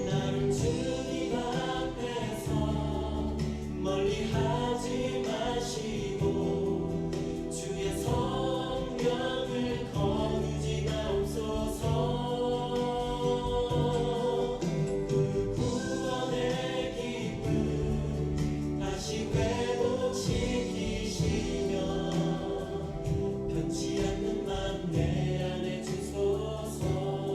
나를 주님 앞에서 멀리하지 마시고 주의 성령을 거두지 마옵소서. 그 구원의 기쁨 다시 회복시키시며 변치 않는 맘 내 안에 주소서.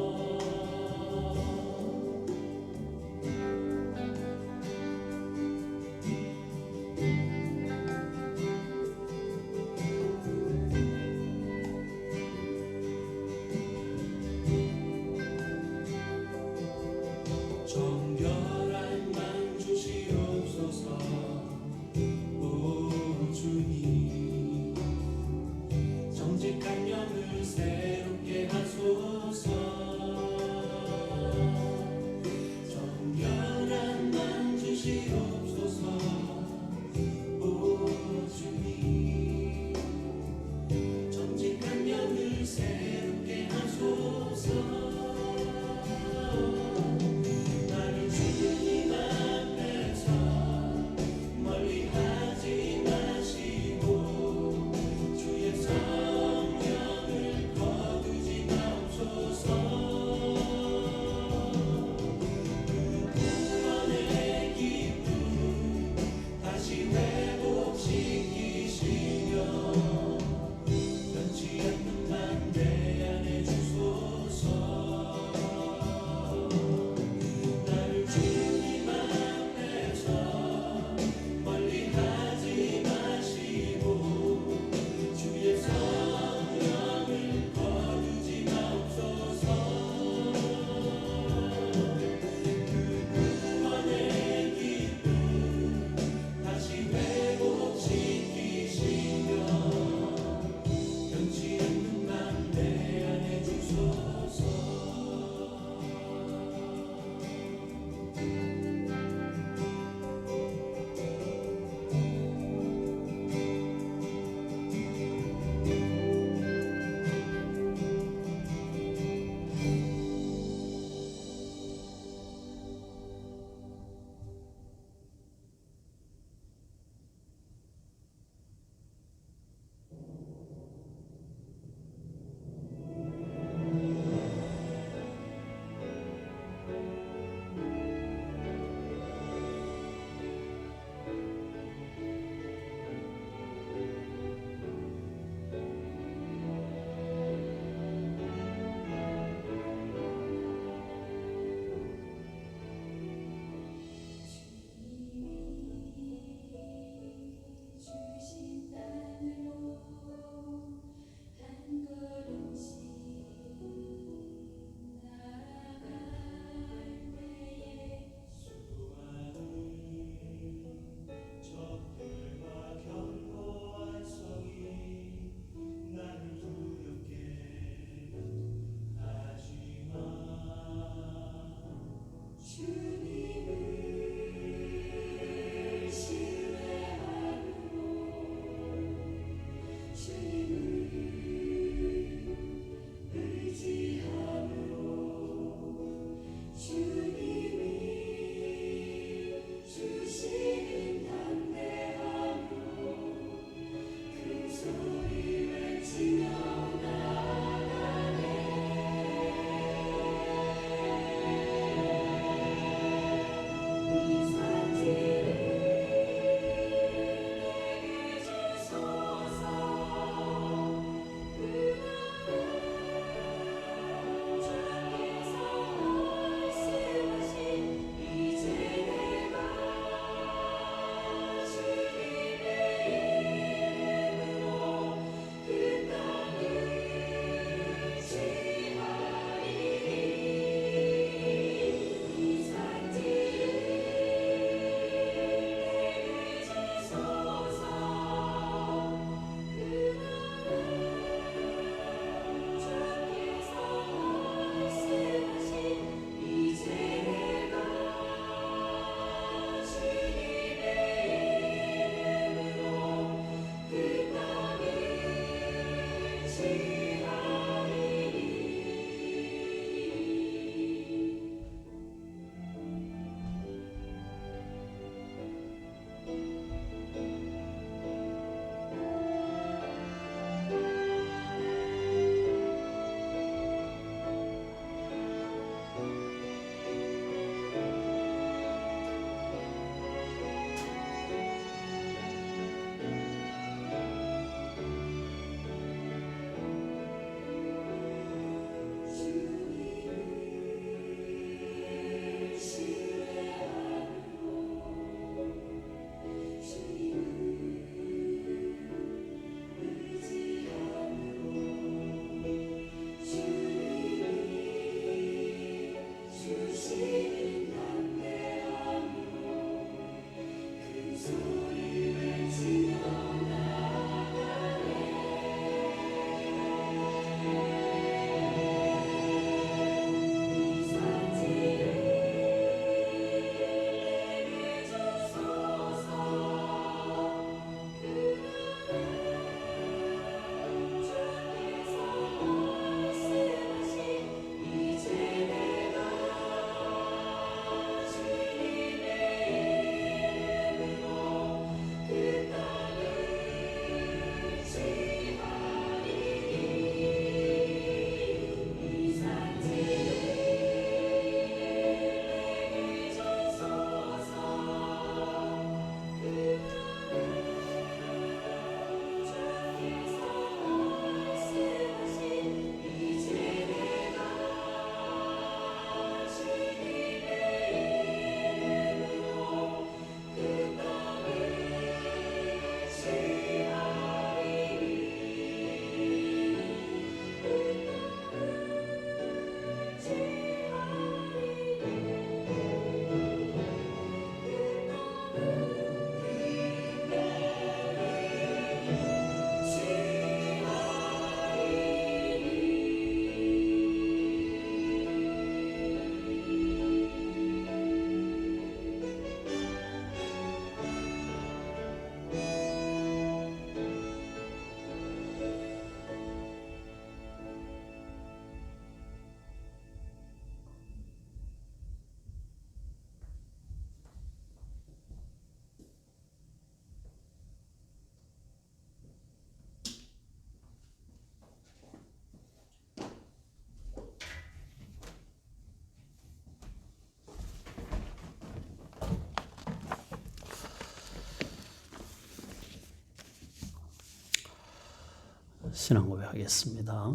신앙 고백하겠습니다.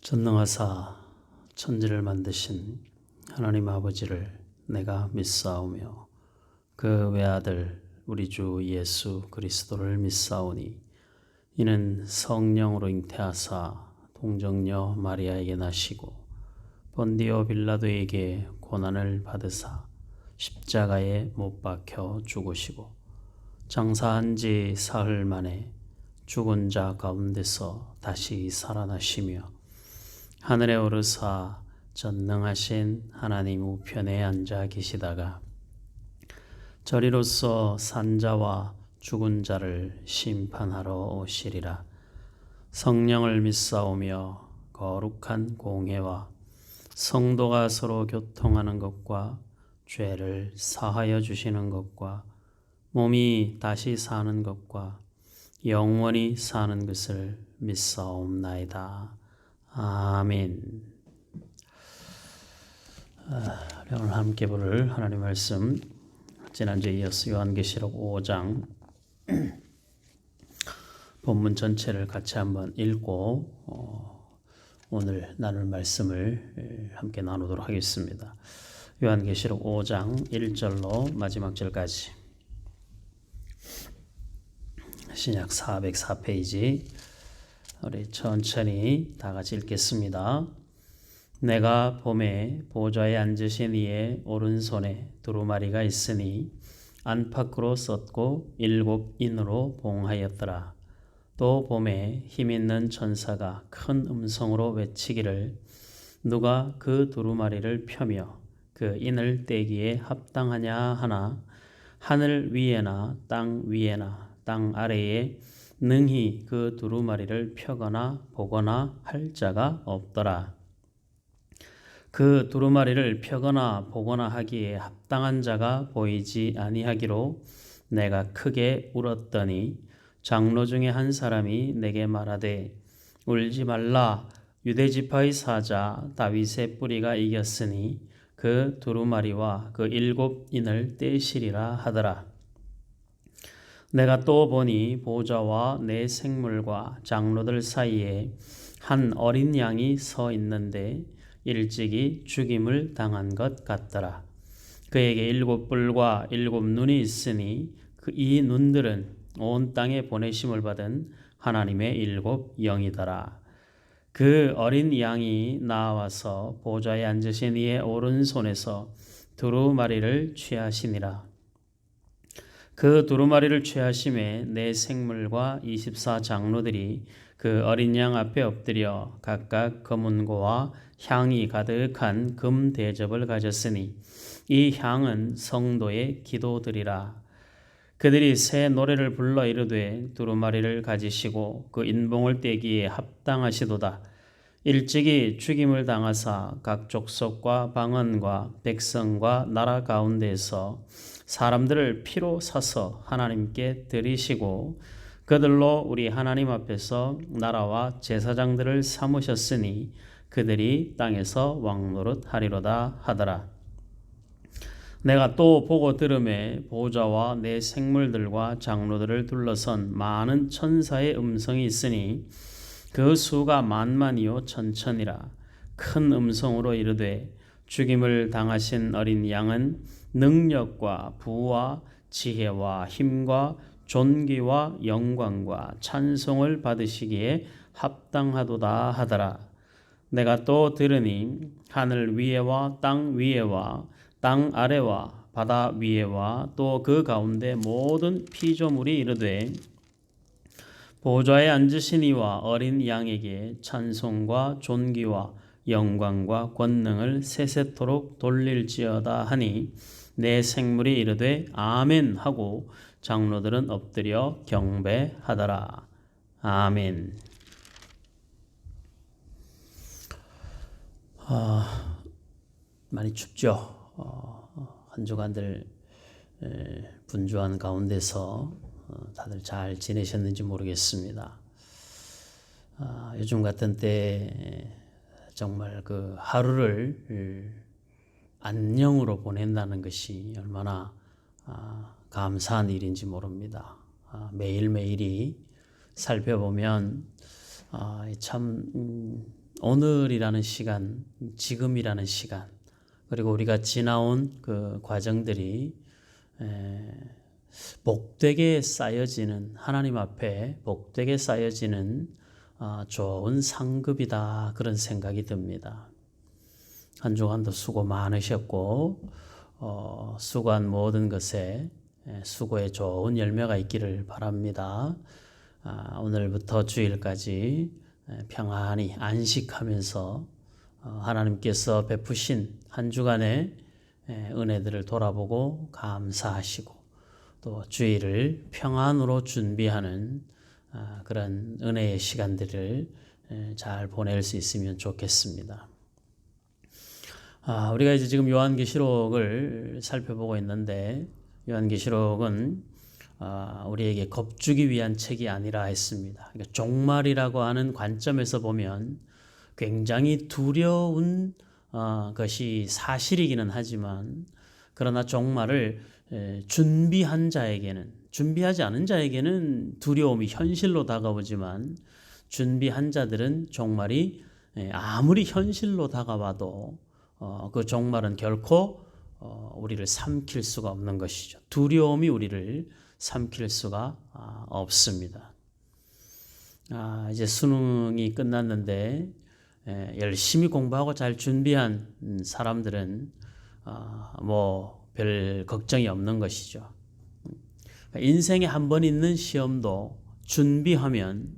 전능하사 천지를 만드신 하나님 아버지를 내가 믿사오며 그 외아들 우리 주 예수 그리스도를 믿사오니 이는 성령으로 잉태하사 동정녀 마리아에게 나시고 본디오 빌라도에게 고난을 받으사 십자가에 못 박혀 죽으시고 장사한 지 사흘 만에 죽은 자 가운데서 다시 살아나시며 하늘에 오르사 전능하신 하나님 우편에 앉아 계시다가 저리로서 산자와 죽은 자를 심판하러 오시리라. 성령을 믿사오며 거룩한 공회와 성도가 서로 교통하는 것과 죄를 사하여 주시는 것과 몸이 다시 사는 것과 영원히 사는 것을 믿사옵나이다. 아멘. 오늘 함께 볼 하나님 말씀, 지난주에 이어서 요한계시록 5장 본문 전체를 같이 한번 읽고 오늘 나눌 말씀을 함께 나누도록 하겠습니다. 요한계시록 5장 1절로 마지막 절까지, 신약 404페이지, 우리 천천히 다 같이 읽겠습니다. 내가 봄에 보좌에 앉으신 이의 오른손에 두루마리가 있으니 안팎으로 썼고 7인으로 봉하였더라. 또 봄에 힘있는 천사가 큰 음성으로 외치기를 누가 그 두루마리를 펴며 그 인을 떼기에 합당하냐 하나 하늘 위에나 땅 위에나 땅 아래에 능히 그 두루마리를 펴거나 보거나 할 자가 없더라. 그 두루마리를 펴거나 보거나 하기에 합당한 자가 보이지 아니하기로 내가 크게 울었더니 장로 중에 한 사람이 내게 말하되 울지 말라. 유대지파의 사자 다윗의 뿌리가 이겼으니 그 두루마리와 그 7인을 떼시리라 하더라. 내가 또 보니 보좌와 내 생물과 장로들 사이에 한 어린 양이 서 있는데 일찍이 죽임을 당한 것 같더라. 그에게 7뿔과 7눈이 있으니 이 눈들은 온 땅에 보내심을 받은 하나님의 7 영이더라. 그 어린 양이 나와서 보좌에 앉으신 이의 오른손에서 두루마리를 취하시니라. 그 두루마리를 취하심에 내 생물과 24장로들이 그 어린 양 앞에 엎드려 각각 검은고와 향이 가득한 금 대접을 가졌으니 이 향은 성도의 기도들이라. 그들이 새 노래를 불러 이르되 두루마리를 가지시고 그 인봉을 떼기에 합당하시도다. 일찍이 죽임을 당하사 각 족속과 방언과 백성과 나라 가운데에서 사람들을 피로 사서 하나님께 드리시고 그들로 우리 하나님 앞에서 나라와 제사장들을 삼으셨으니 그들이 땅에서 왕노릇 하리로다 하더라. 내가 또 보고 들음에 보좌와 내 생물들과 장로들을 둘러선 많은 천사의 음성이 있으니 그 수가 만만이요 천천이라. 큰 음성으로 이르되 죽임을 당하신 어린 양은 능력과 부와 지혜와 힘과 존귀와 영광과 찬송을 받으시기에 합당하도다 하더라. 내가 또 들으니 하늘 위에와 땅 위에와 땅 아래와 바다 위에와 또 그 가운데 모든 피조물이 이르되 보좌에 앉으신 이와 어린 양에게 찬송과 존귀와 영광과 권능을 세세토록 돌릴지어다 하니 내 생물이 이르되 아멘 하고 장로들은 엎드려 경배하더라. 아멘. 많이 춥죠. 한 주간들 분주한 가운데서 다들 잘 지내셨는지 모르겠습니다. 요즘 같은 때 정말 그 하루를 안녕으로 보낸다는 것이 얼마나 감사한 일인지 모릅니다. 매일매일이 살펴보면 참 오늘이라는 시간, 지금이라는 시간, 그리고 우리가 지나온 그 과정들이 복되게 쌓여지는, 하나님 앞에 복되게 쌓여지는 좋은 상급이다, 그런 생각이 듭니다. 한 주간도 수고 많으셨고 수고한 모든 것에 수고의 좋은 열매가 있기를 바랍니다. 오늘부터 주일까지 평안히 안식하면서 하나님께서 베푸신 한 주간의 은혜들을 돌아보고 감사하시고 또 주일을 평안으로 준비하는 그런 은혜의 시간들을 잘 보낼 수 있으면 좋겠습니다. 우리가 이제 지금 요한계시록을 살펴보고 있는데, 요한계시록은 우리에게 겁주기 위한 책이 아니라 했습니다. 그러니까 종말이라고 하는 관점에서 보면 굉장히 두려운 것이 사실이기는 하지만, 그러나 종말을 준비한 자에게는, 준비하지 않은 자에게는 두려움이 현실로 다가오지만, 준비한 자들은 종말이 아무리 현실로 다가와도 그 종말은 결코 우리를 삼킬 수가 없는 것이죠. 두려움이 우리를 삼킬 수가 없습니다. 이제 수능이 끝났는데 열심히 공부하고 잘 준비한 사람들은 뭐 별 걱정이 없는 것이죠. 인생에 한 번 있는 시험도 준비하면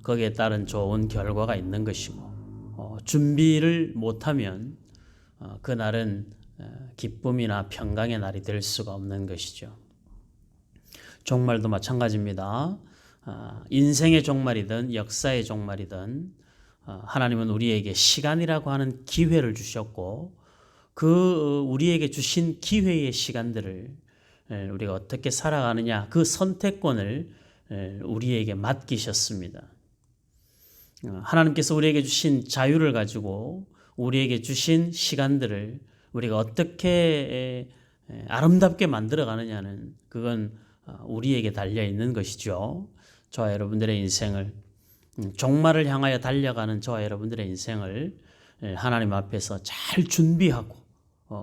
거기에 따른 좋은 결과가 있는 것이고, 준비를 못하면 그날은 기쁨이나 평강의 날이 될 수가 없는 것이죠. 종말도 마찬가지입니다. 인생의 종말이든 역사의 종말이든 하나님은 우리에게 시간이라고 하는 기회를 주셨고, 그 우리에게 주신 기회의 시간들을 우리가 어떻게 살아가느냐, 그 선택권을 우리에게 맡기셨습니다. 하나님께서 우리에게 주신 자유를 가지고 우리에게 주신 시간들을 우리가 어떻게 아름답게 만들어가느냐는, 그건 우리에게 달려있는 것이죠. 저와 여러분들의 인생을, 종말을 향하여 달려가는 저와 여러분들의 인생을 하나님 앞에서 잘 준비하고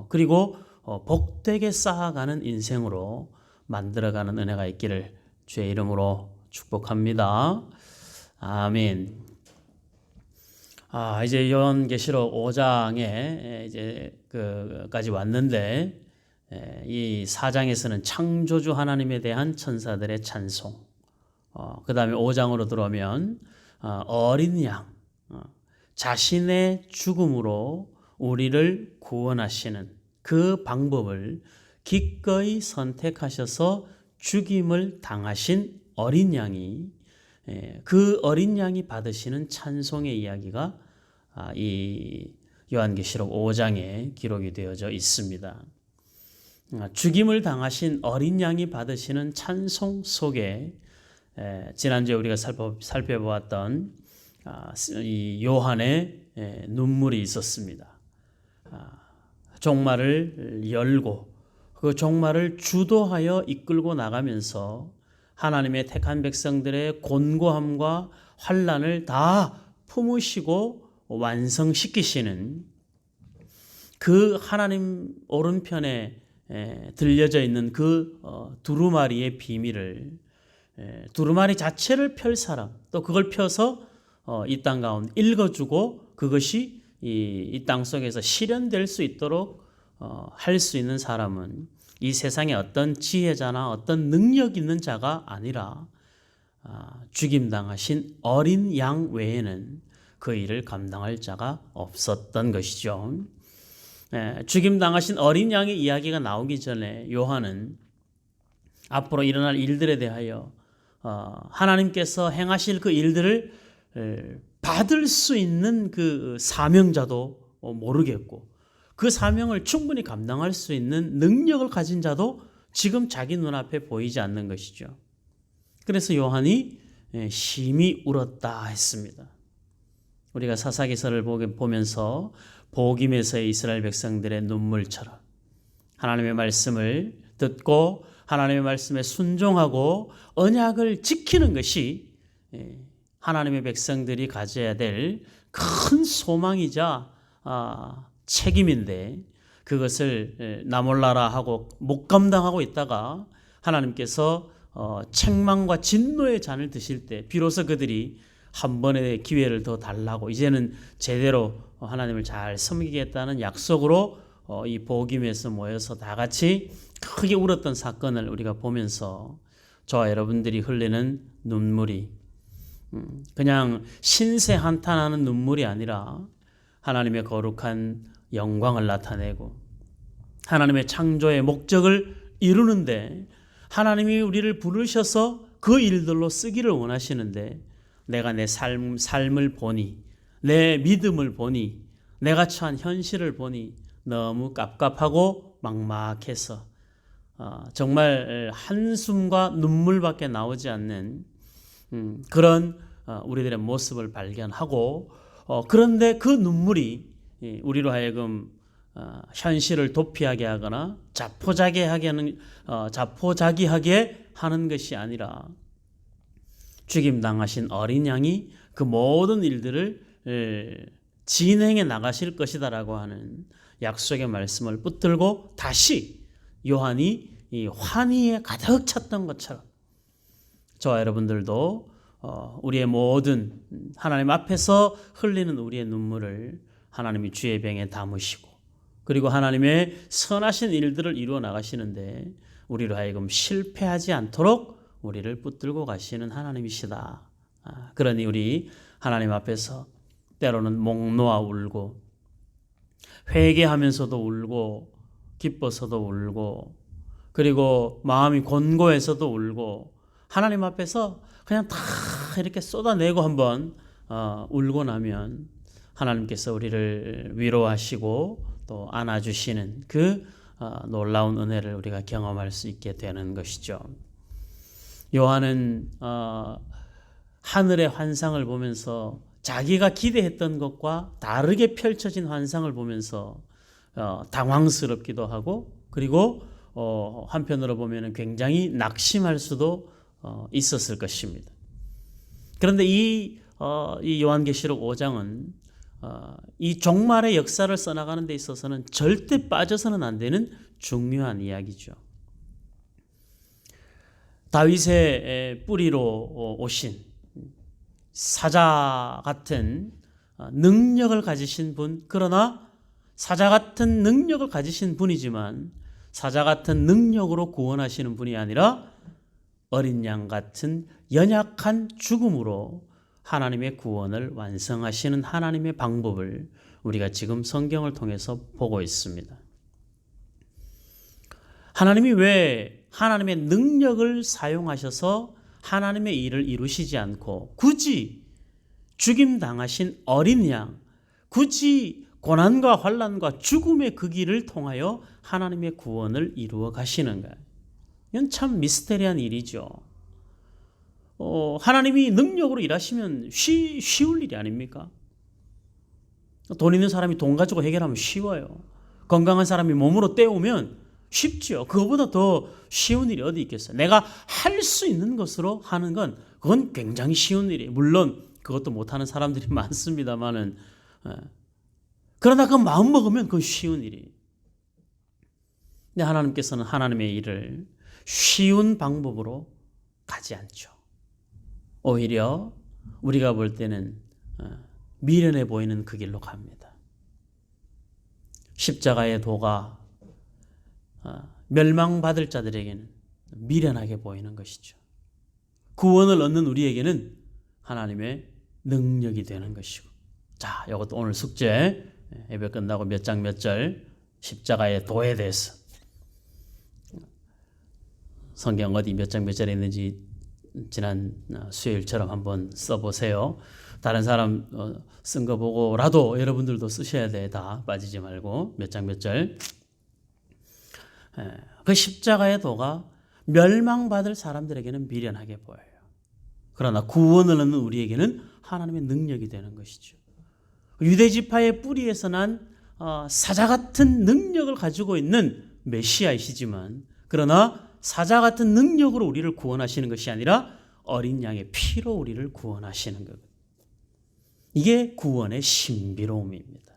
그리고 복되게 쌓아가는 인생으로 만들어가는 은혜가 있기를 주의 이름으로 축복합니다. 아멘. 이제 요한계시록 5장에 이제 그까지 왔는데, 이 4장에서는 창조주 하나님에 대한 천사들의 찬송, 그 다음에 5장으로 들어오면 어린 양, 자신의 죽음으로 우리를 구원하시는 그 방법을 기꺼이 선택하셔서 죽임을 당하신 어린 양이, 그 어린 양이 받으시는 찬송의 이야기가 이 요한계시록 5장에 기록이 되어져 있습니다. 죽임을 당하신 어린 양이 받으시는 찬송 속에 지난주에 우리가 살펴보았던 이 요한의 눈물이 있었습니다. 종말을 열고 그 종말을 주도하여 이끌고 나가면서 하나님의 택한 백성들의 곤고함과 환난을 다 품으시고 완성시키시는 그 하나님 오른편에 들려져 있는 그 두루마리의 비밀을, 두루마리 자체를 펼 사람, 또 그걸 펴서 이 땅 가운데 읽어주고 그것이 이 땅 속에서 실현될 수 있도록 할 수 있는 사람은 이 세상에 어떤 지혜자나 어떤 능력 있는 자가 아니라 죽임당하신 어린 양 외에는 그 일을 감당할 자가 없었던 것이죠. 죽임당하신 어린 양의 이야기가 나오기 전에 요한은 앞으로 일어날 일들에 대하여 하나님께서 행하실 그 일들을 받을 수 있는 그 사명자도 모르겠고, 그 사명을 충분히 감당할 수 있는 능력을 가진 자도 지금 자기 눈앞에 보이지 않는 것이죠. 그래서 요한이 심히 울었다 했습니다. 우리가 사사기서를 보면서 복임에서의 이스라엘 백성들의 눈물처럼 하나님의 말씀을 듣고 하나님의 말씀에 순종하고 언약을 지키는 것이 하나님의 백성들이 가져야 될 큰 소망이자 책임인데, 그것을 나 몰라라 하고 못 감당하고 있다가 하나님께서 책망과 진노의 잔을 드실 때 비로소 그들이 한 번의 기회를 더 달라고 이제는 제대로 하나님을 잘 섬기겠다는 약속으로 이 복임에서 모여서 다 같이 크게 울었던 사건을 우리가 보면서 저와 여러분들이 흘리는 눈물이 그냥 신세 한탄하는 눈물이 아니라 하나님의 거룩한 영광을 나타내고 하나님의 창조의 목적을 이루는데, 하나님이 우리를 부르셔서 그 일들로 쓰기를 원하시는데, 내가 내 삶을 보니, 내 믿음을 보니, 내가 처한 현실을 보니 너무 깝깝하고 막막해서 정말 한숨과 눈물밖에 나오지 않는 그런 우리들의 모습을 발견하고, 그런데 그 눈물이 우리로 하여금 현실을 도피하게 하거나 자포자기하게 하는 것이 아니라 죽임당하신 어린 양이 그 모든 일들을 진행해 나가실 것이다라고 하는 약속의 말씀을 붙들고 다시 요한이 이 환희에 가득 찼던 것처럼 저와 여러분들도 우리의 모든 하나님 앞에서 흘리는 우리의 눈물을 하나님이 주의 병에 담으시고, 그리고 하나님의 선하신 일들을 이루어 나가시는데 우리로 하여금 실패하지 않도록 우리를 붙들고 가시는 하나님이시다. 그러니 우리 하나님 앞에서 때로는 목 놓아 울고, 회개하면서도 울고, 기뻐서도 울고, 그리고 마음이 곤고해서도 울고, 하나님 앞에서 그냥 다 이렇게 쏟아내고 한번 울고 나면 하나님께서 우리를 위로하시고 또 안아주시는 그 놀라운 은혜를 우리가 경험할 수 있게 되는 것이죠. 요한은 하늘의 환상을 보면서 자기가 기대했던 것과 다르게 펼쳐진 환상을 보면서 당황스럽기도 하고, 그리고 한편으로 보면 굉장히 낙심할 수도 있었을 것입니다. 그런데 이 요한계시록 5장은 이 종말의 역사를 써나가는 데 있어서는 절대 빠져서는 안 되는 중요한 이야기죠. 다윗의 뿌리로 오신 사자 같은 능력을 가지신 분, 그러나 사자 같은 능력을 가지신 분이지만 사자 같은 능력으로 구원하시는 분이 아니라 어린 양 같은 연약한 죽음으로 하나님의 구원을 완성하시는 하나님의 방법을 우리가 지금 성경을 통해서 보고 있습니다. 하나님이 왜 하나님의 능력을 사용하셔서 하나님의 일을 이루시지 않고 굳이 죽임당하신 어린 양, 굳이 고난과 환난과 죽음의 그 길을 통하여 하나님의 구원을 이루어 가시는가? 이건 참 미스테리한 일이죠. 하나님이 능력으로 일하시면 쉬울 일이 아닙니까? 돈 있는 사람이 돈 가지고 해결하면 쉬워요. 건강한 사람이 몸으로 때우면 쉽죠. 그거보다 더 쉬운 일이 어디 있겠어요. 내가 할 수 있는 것으로 하는 건 그건 굉장히 쉬운 일이에요. 물론 그것도 못하는 사람들이 많습니다만은, 그러나 그 마음 먹으면 그건 쉬운 일이에요. 근데 하나님께서는 하나님의 일을 쉬운 방법으로 가지 않죠. 오히려 우리가 볼 때는 미련해 보이는 그 길로 갑니다. 십자가의 도가 멸망받을 자들에게는 미련하게 보이는 것이죠. 구원을 얻는 우리에게는 하나님의 능력이 되는 것이고. 자, 이것도 오늘 숙제, 예배 끝나고 몇 장 몇 절 십자가의 도에 대해서 성경 어디 몇 장 몇 절에 있는지 지난 수요일처럼 한번 써보세요. 다른 사람 쓴 거 보고라도 여러분들도 쓰셔야 돼. 다 빠지지 말고 몇 장 몇 절. 그 십자가의 도가 멸망받을 사람들에게는 미련하게 보여요. 그러나 구원을 얻는 우리에게는 하나님의 능력이 되는 것이죠. 유대지파의 뿌리에서 난 사자 같은 능력을 가지고 있는 메시아이시지만, 그러나 사자 같은 능력으로 우리를 구원하시는 것이 아니라 어린 양의 피로 우리를 구원하시는 것. 이게 구원의 신비로움입니다.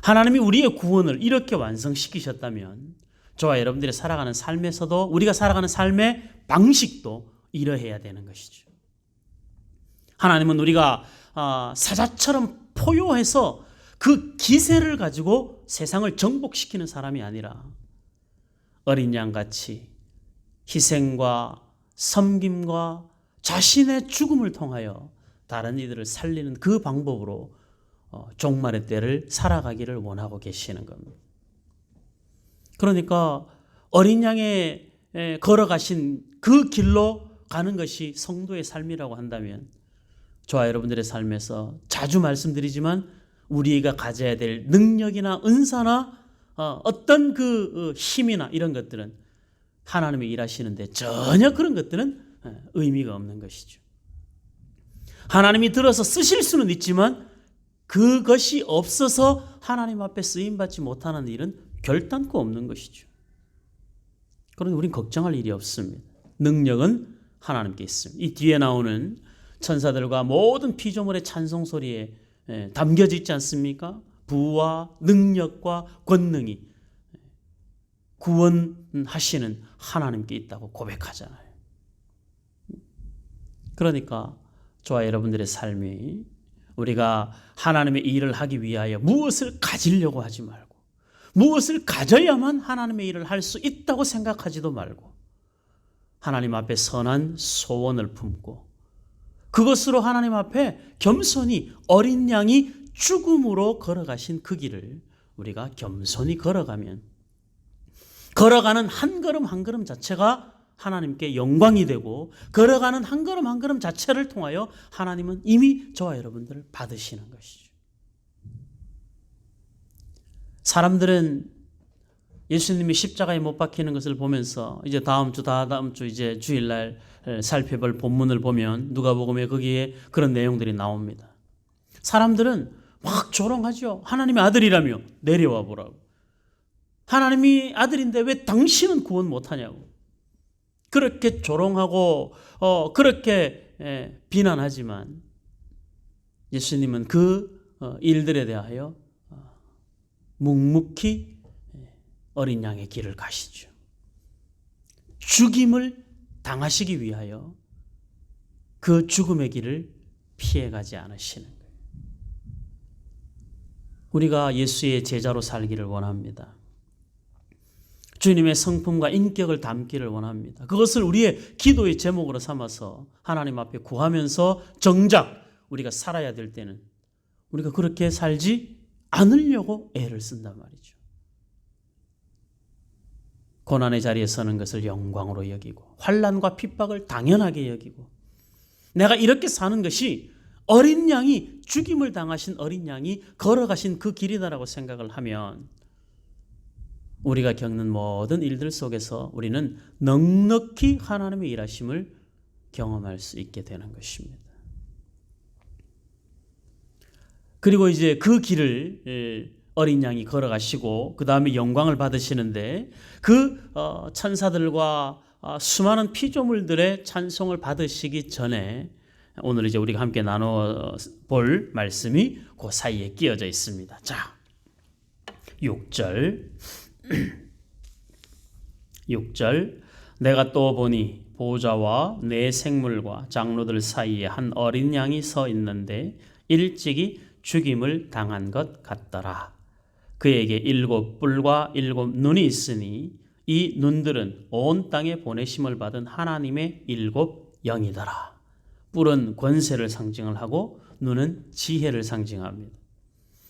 하나님이 우리의 구원을 이렇게 완성시키셨다면 저와 여러분들이 살아가는 삶에서도 우리가 살아가는 삶의 방식도 이러해야 되는 것이죠. 하나님은 우리가 사자처럼 포효해서 그 기세를 가지고 세상을 정복시키는 사람이 아니라 어린 양같이 희생과 섬김과 자신의 죽음을 통하여 다른 이들을 살리는 그 방법으로 종말의 때를 살아가기를 원하고 계시는 겁니다. 그러니까 어린 양의 걸어가신 그 길로 가는 것이 성도의 삶이라고 한다면 저와 여러분들의 삶에서 자주 말씀드리지만 우리가 가져야 될 능력이나 은사나 어떤 그 힘이나 이런 것들은 하나님이 일하시는데 전혀 그런 것들은 의미가 없는 것이죠. 하나님이 들어서 쓰실 수는 있지만 그것이 없어서 하나님 앞에 쓰임받지 못하는 일은 결단코 없는 것이죠. 그러니 우린 걱정할 일이 없습니다. 능력은 하나님께 있습니다. 이 뒤에 나오는 천사들과 모든 피조물의 찬송 소리에 담겨져 있지 않습니까? 부와 능력과 권능이 구원하시는 하나님께 있다고 고백하잖아요. 그러니까 저와 여러분들의 삶이 우리가 하나님의 일을 하기 위하여 무엇을 가지려고 하지 말고 무엇을 가져야만 하나님의 일을 할 수 있다고 생각하지도 말고 하나님 앞에 선한 소원을 품고 그것으로 하나님 앞에 겸손히 어린 양이 죽음으로 걸어가신 그 길을 우리가 겸손히 걸어가면 걸어가는 한 걸음 한 걸음 자체가 하나님께 영광이 되고 걸어가는 한 걸음 한 걸음 자체를 통하여 하나님은 이미 저와 여러분들을 받으시는 것이죠. 사람들은 예수님이 십자가에 못 박히는 것을 보면서 이제 다음 주 이제 주일날 살펴볼 본문을 보면 누가복음에 거기에 그런 내용들이 나옵니다. 사람들은 막 조롱하죠. 하나님의 아들이라며 내려와 보라고. 하나님이 아들인데 왜 당신은 구원 못하냐고. 그렇게 조롱하고 그렇게 비난하지만 예수님은 그 일들에 대하여 묵묵히 어린 양의 길을 가시죠. 죽임을 당하시기 위하여 그 죽음의 길을 피해가지 않으시는 거예요. 우리가 예수의 제자로 살기를 원합니다. 주님의 성품과 인격을 담기를 원합니다. 그것을 우리의 기도의 제목으로 삼아서 하나님 앞에 구하면서 정작 우리가 살아야 될 때는 우리가 그렇게 살지 않으려고 애를 쓴단 말이죠. 고난의 자리에 서는 것을 영광으로 여기고 환난과 핍박을 당연하게 여기고 내가 이렇게 사는 것이 어린 양이 죽임을 당하신 어린 양이 걸어가신 그 길이다라고 생각을 하면 우리가 겪는 모든 일들 속에서 우리는 넉넉히 하나님의 일하심을 경험할 수 있게 되는 것입니다. 그리고 이제 그 길을 어린 양이 걸어가시고 그 다음에 영광을 받으시는데 그 천사들과 수많은 피조물들의 찬송을 받으시기 전에 오늘 이제 우리가 함께 나눠 볼 말씀이 그 사이에 끼어져 있습니다. 자, 6절 내가 또 보니 보좌와 네 생물과 장로들 사이에 한 어린 양이 서 있는데 일찍이 죽임을 당한 것 같더라. 그에게 7뿔과 7눈이 있으니 이 눈들은 온 땅에 보내심을 받은 하나님의 7영이더라. 뿔은 권세를 상징을 하고 눈은 지혜를 상징합니다.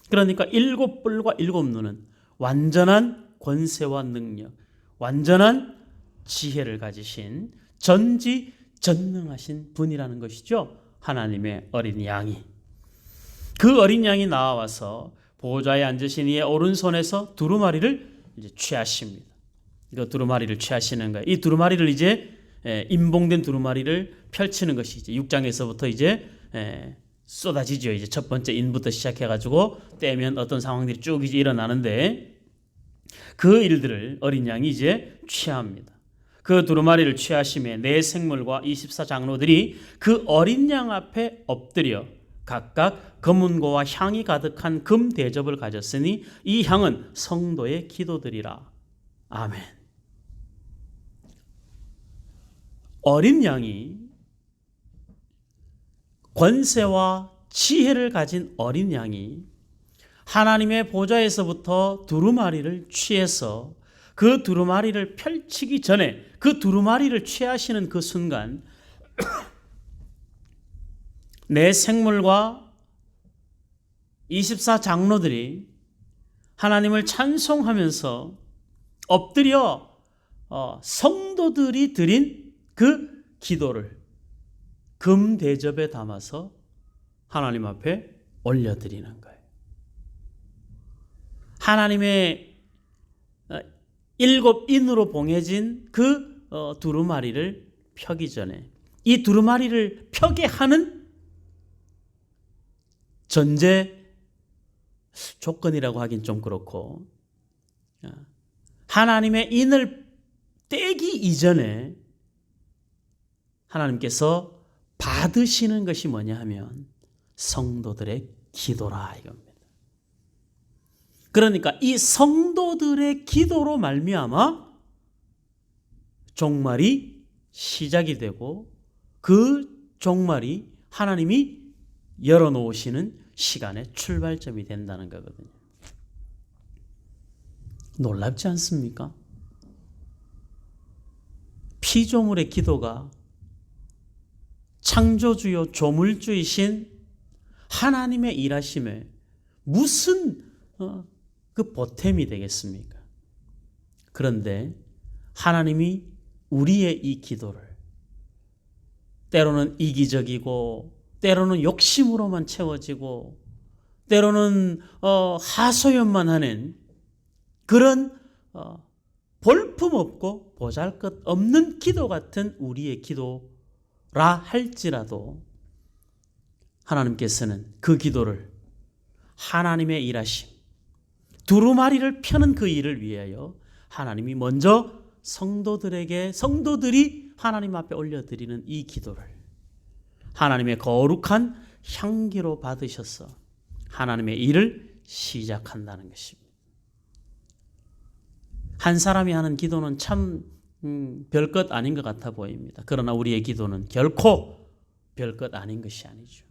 그러니까 7뿔과 7눈은 완전한 권세와 능력, 완전한 지혜를 가지신 전지전능하신 분이라는 것이죠. 하나님의 어린 양이. 그 어린 양이 나와서 보좌에 앉으신 이의 오른손에서 두루마리를 이제 취하십니다. 그 두루마리를 취하시는 거예요. 이 두루마리를 이제 임봉된 두루마리를 펼치는 것이 이제 6장에서부터 이제 쏟아지죠. 이제 첫 번째 인부터 시작해가지고 떼면 어떤 상황들이 쭉 이제 일어나는데 그 일들을 어린 양이 이제 취합니다. 그 두루마리를 취하심에 네 생물과 24장로들이 그 어린 양 앞에 엎드려 각각 금은고와 향이 가득한 금 대접을 가졌으니 이 향은 성도의 기도들이라. 아멘. 어린 양이, 권세와 지혜를 가진 어린 양이 하나님의 보좌에서부터 두루마리를 취해서 그 두루마리를 펼치기 전에, 그 두루마리를 취하시는 그 순간 내 생물과 24장로들이 하나님을 찬송하면서 엎드려 성도들이 드린 그 기도를 금 대접에 담아서 하나님 앞에 올려드리는 거예요. 하나님의 일곱 인으로 봉해진 그 두루마리를 펴기 전에, 이 두루마리를 펴게 하는 전제 조건이라고 하긴 좀 그렇고, 하나님의 인을 떼기 이전에 하나님께서 받으시는 것이 뭐냐 하면 성도들의 기도라 이겁니다. 그러니까 이 성도들의 기도로 말미암아 종말이 시작이 되고 그 종말이 하나님이 열어놓으시는 시간의 출발점이 된다는 거거든요. 놀랍지 않습니까? 피조물의 기도가 창조주요 조물주이신 하나님의 일하심에 무슨 그 보탬이 되겠습니까? 그런데 하나님이 우리의 이 기도를 때로는 이기적이고 때로는 욕심으로만 채워지고 때로는 하소연만 하는 그런 볼품없고 보잘것없는 기도 같은 우리의 기도라 할지라도 하나님께서는 그 기도를 하나님의 일하심, 두루마리를 펴는 그 일을 위하여 하나님이 먼저 성도들이 하나님 앞에 올려드리는 이 기도를 하나님의 거룩한 향기로 받으셔서 하나님의 일을 시작한다는 것입니다. 한 사람이 하는 기도는 참 별것 아닌 것 같아 보입니다. 그러나 우리의 기도는 결코 별것 아닌 것이 아니죠.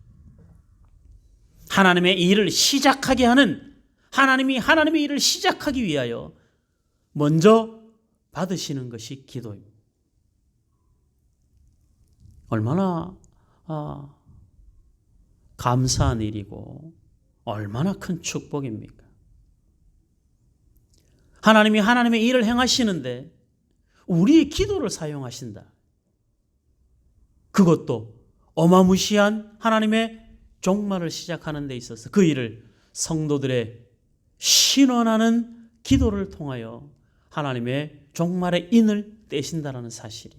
하나님의 일을 시작하게 하는, 하나님이 하나님의 일을 시작하기 위하여 먼저 받으시는 것이 기도입니다. 얼마나 감사한 일이고 얼마나 큰 축복입니까? 하나님이 하나님의 일을 행하시는데 우리의 기도를 사용하신다. 그것도 어마무시한 하나님의 종말을 시작하는 데 있어서 그 일을 성도들의 신원하는 기도를 통하여 하나님의 종말의 인을 떼신다라는 사실이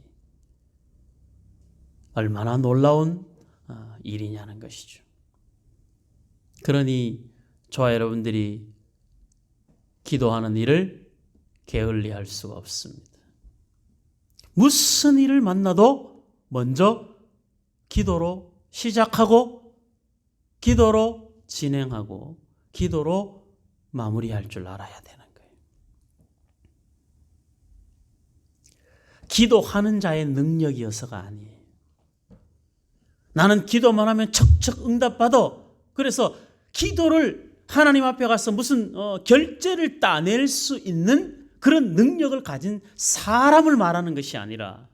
얼마나 놀라운 일이냐는 것이죠. 그러니 저와 여러분들이 기도하는 일을 게을리할 수가 없습니다. 무슨 일을 만나도 먼저 기도로 시작하고 기도로 진행하고 기도로 마무리할 줄 알아야 되는 거예요. 기도하는 자의 능력이어서가 아니에요. 나는 기도만 하면 척척 응답받아. 그래서 기도를 하나님 앞에 가서 무슨 결제를 따낼 수 있는 그런 능력을 가진 사람을 말하는 것이 아니라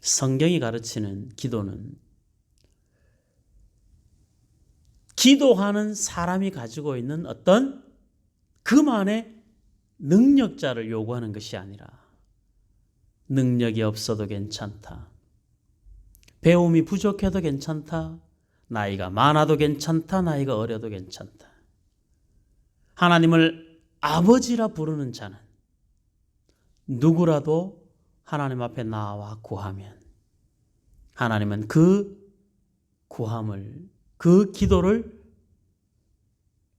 성경이 가르치는 기도는 기도하는 사람이 가지고 있는 어떤 그만의 능력자를 요구하는 것이 아니라 능력이 없어도 괜찮다. 배움이 부족해도 괜찮다. 나이가 많아도 괜찮다. 나이가 어려도 괜찮다. 하나님을 아버지라 부르는 자는 누구라도 하나님 앞에 나와 구하면 하나님은 그 구함을, 그 기도를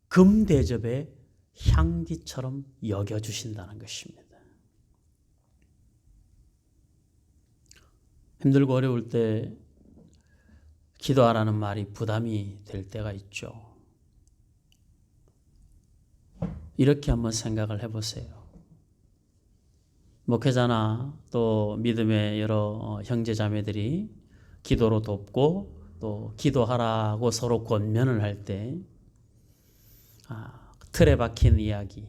금 대접에 향기처럼 여겨주신다는 것입니다. 힘들고 어려울 때 기도하라는 말이 부담이 될 때가 있죠. 이렇게 한번 생각을 해보세요. 목회자나 또 믿음의 여러 형제 자매들이 기도로 돕고 또 기도하라고 서로 권면을 할 때 틀에 박힌 이야기,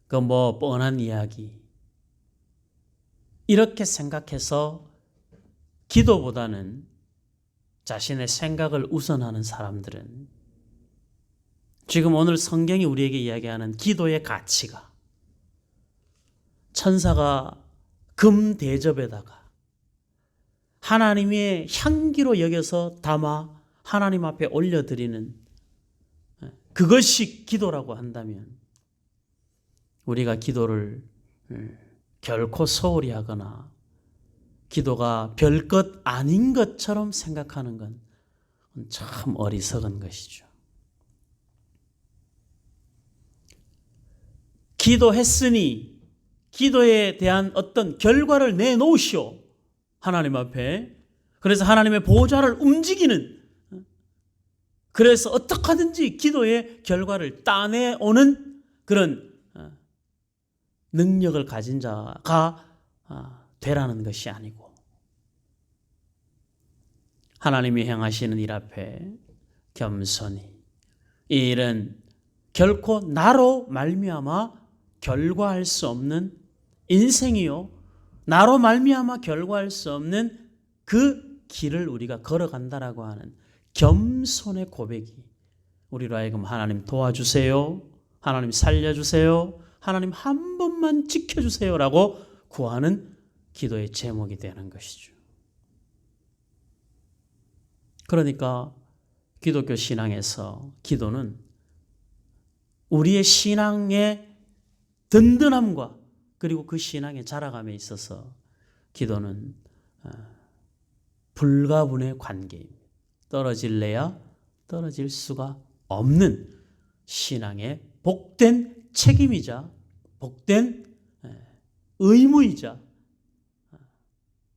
그 뭐 뻔한 이야기, 이렇게 생각해서 기도보다는 자신의 생각을 우선하는 사람들은 지금 오늘 성경이 우리에게 이야기하는 기도의 가치가 천사가 금 대접에다가 하나님의 향기로 여겨서 담아 하나님 앞에 올려드리는 그것이 기도라고 한다면 우리가 기도를 결코 소홀히 하거나 기도가 별것 아닌 것처럼 생각하는 건 참 어리석은 것이죠. 기도했으니 기도에 대한 어떤 결과를 내놓으시오. 하나님 앞에. 그래서 하나님의 보좌를 움직이는, 그래서 어떻게 하든지 기도의 결과를 따내오는 그런 능력을 가진 자가 되라는 것이 아니고 하나님이 행하시는 일 앞에 겸손히, 이 일은 결코 나로 말미암아 결과할 수 없는 인생이요, 나로 말미암아 결과할 수 없는 그 길을 우리가 걸어간다라고 하는 겸손의 고백이 우리로 하여금 하나님 도와주세요, 하나님 살려주세요, 하나님 한 번만 지켜주세요라고 구하는 기도의 제목이 되는 것이죠. 그러니까 기독교 신앙에서 기도는 우리의 신앙의 든든함과 그리고 그 신앙의 자라감에 있어서 기도는 불가분의 관계입니다. 떨어질래야 떨어질 수가 없는 신앙의 복된 책임이자 복된 의무이자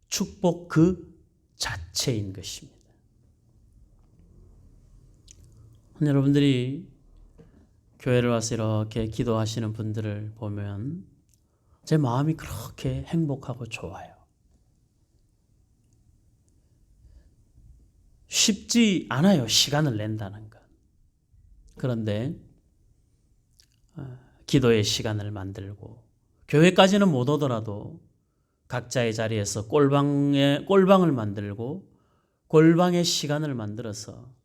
축복 그 자체인 것입니다. 여러분들이 교회를 와서 이렇게 기도하시는 분들을 보면 제 마음이 그렇게 행복하고 좋아요. 쉽지 않아요, 시간을 낸다는 것. 그런데 기도의 시간을 만들고 교회까지는 못 오더라도 각자의 자리에서 꼴방을 만들고 골방의 시간을 만들어서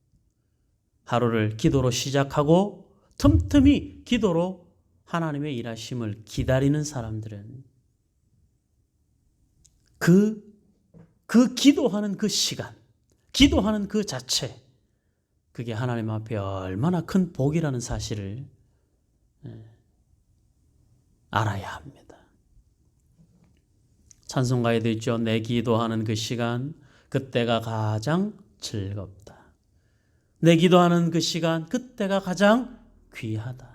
하루를 기도로 시작하고 틈틈이 기도로 하나님의 일하심을 기다리는 사람들은 그 기도하는 그 시간, 기도하는 그 자체, 그게 하나님 앞에 얼마나 큰 복이라는 사실을 알아야 합니다. 찬송가에도 있죠. 내 기도하는 그 시간, 그때가 가장 즐겁다. 내 기도하는 그 시간, 그때가 가장 귀하다.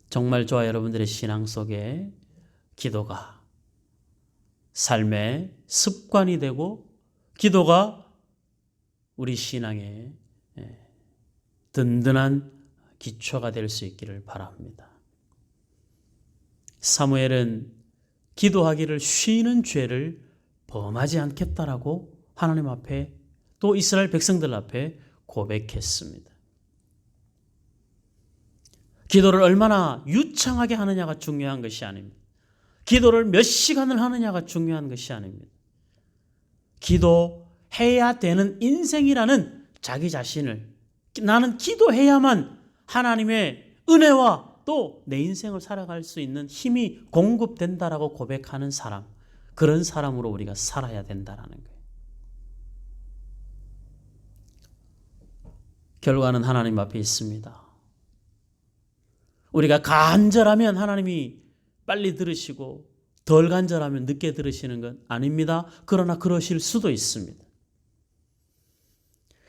정말 저와 여러분들의 신앙 속에 기도가 삶의 습관이 되고 기도가 우리 신앙의 든든한 기초가 될 수 있기를 바랍니다. 사무엘은 기도하기를 쉬는 죄를 범하지 않겠다라고 하나님 앞에 또 이스라엘 백성들 앞에 고백했습니다. 기도를 얼마나 유창하게 하느냐가 중요한 것이 아닙니다. 기도를 몇 시간을 하느냐가 중요한 것이 아닙니다. 기도해야 되는 인생이라는 자기 자신을, 나는 기도해야만 하나님의 은혜와 또 내 인생을 살아갈 수 있는 힘이 공급된다라고 고백하는 사람, 그런 사람으로 우리가 살아야 된다라는 거예요. 결과는 하나님 앞에 있습니다. 우리가 간절하면 하나님이 빨리 들으시고 덜 간절하면 늦게 들으시는 건 아닙니다. 그러나 그러실 수도 있습니다.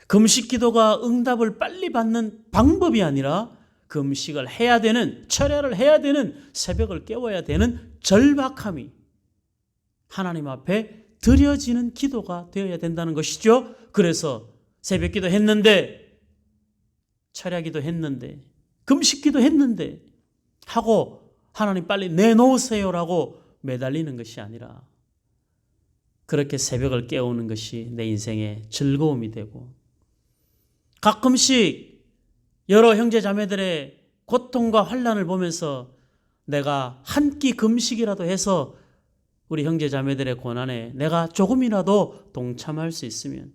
금식 기도가 응답을 빨리 받는 방법이 아니라 금식을 해야 되는, 철야를 해야 되는, 새벽을 깨워야 되는 절박함이 하나님 앞에 드려지는 기도가 되어야 된다는 것이죠. 그래서 새벽 기도 했는데, 철야 기도 했는데, 금식 기도 했는데 하고 하나님 빨리 내놓으세요라고 매달리는 것이 아니라 그렇게 새벽을 깨우는 것이 내 인생의 즐거움이 되고, 가끔씩 여러 형제 자매들의 고통과 환난을 보면서 내가 한 끼 금식이라도 해서 우리 형제 자매들의 고난에 내가 조금이라도 동참할 수 있으면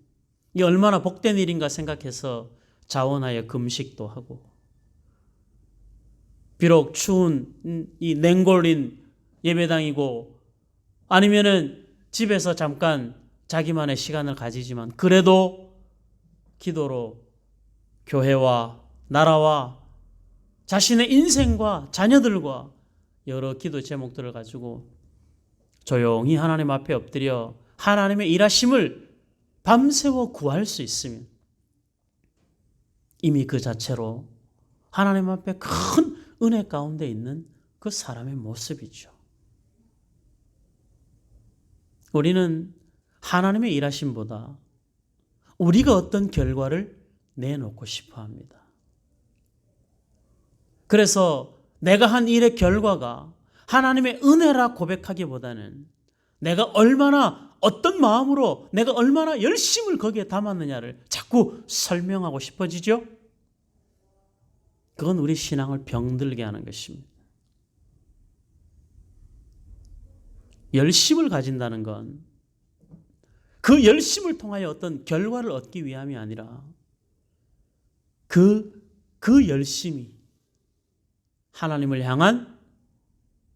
이 얼마나 복된 일인가 생각해서 자원하여 금식도 하고, 비록 추운 이 냉골인 예배당이고 아니면은 집에서 잠깐 자기만의 시간을 가지지만 그래도 기도로 교회와 나라와 자신의 인생과 자녀들과 여러 기도 제목들을 가지고 조용히 하나님 앞에 엎드려 하나님의 일하심을 밤새워 구할 수 있으면 이미 그 자체로 하나님 앞에 큰 은혜 가운데 있는 그 사람의 모습이죠. 우리는 하나님의 일하심보다 우리가 어떤 결과를 내놓고 싶어 합니다. 그래서 내가 한 일의 결과가 하나님의 은혜라 고백하기보다는 내가 얼마나, 어떤 마음으로 내가 얼마나 열심을 거기에 담았느냐를 자꾸 설명하고 싶어지죠. 그건 우리 신앙을 병들게 하는 것입니다. 열심을 가진다는 건 그 열심을 통하여 어떤 결과를 얻기 위함이 아니라 그 열심이 하나님을 향한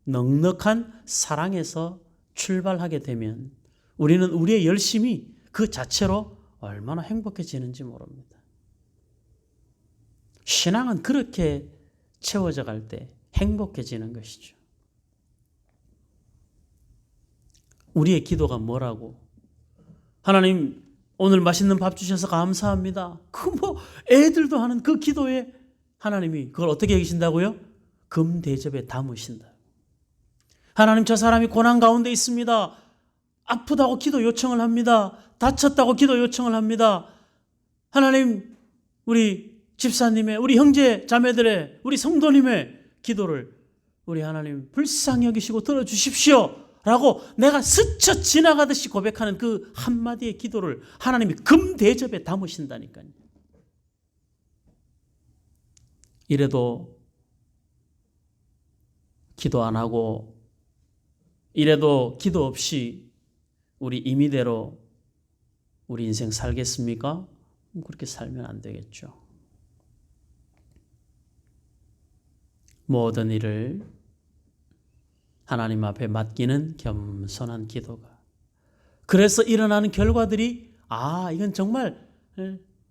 넉넉한 사랑에서 출발하게 되면 우리는 우리의 열심이 그 자체로 얼마나 행복해지는지 모릅니다. 신앙은 그렇게 채워져 갈 때 행복해지는 것이죠. 우리의 기도가 뭐라고? 하나님 오늘 맛있는 밥 주셔서 감사합니다. 그 애들도 하는 그 기도에 하나님이 그걸 어떻게 여기신다고요? 금대접에 담으신다. 하나님, 저 사람이 고난 가운데 있습니다. 아프다고 기도 요청을 합니다. 다쳤다고 기도 요청을 합니다. 하나님, 우리 집사님의, 우리 형제 자매들의, 우리 성도님의 기도를 우리 하나님 불쌍히 여기시고 들어주십시오 라고 내가 스쳐 지나가듯이 고백하는 그 한마디의 기도를 하나님이 금대접에 담으신다니까요. 이래도 기도 안 하고, 이래도 기도 없이 우리 임의대로 우리 인생 살겠습니까? 그렇게 살면 안 되겠죠. 모든 일을 하나님 앞에 맡기는 겸손한 기도가, 그래서 일어나는 결과들이 이건 정말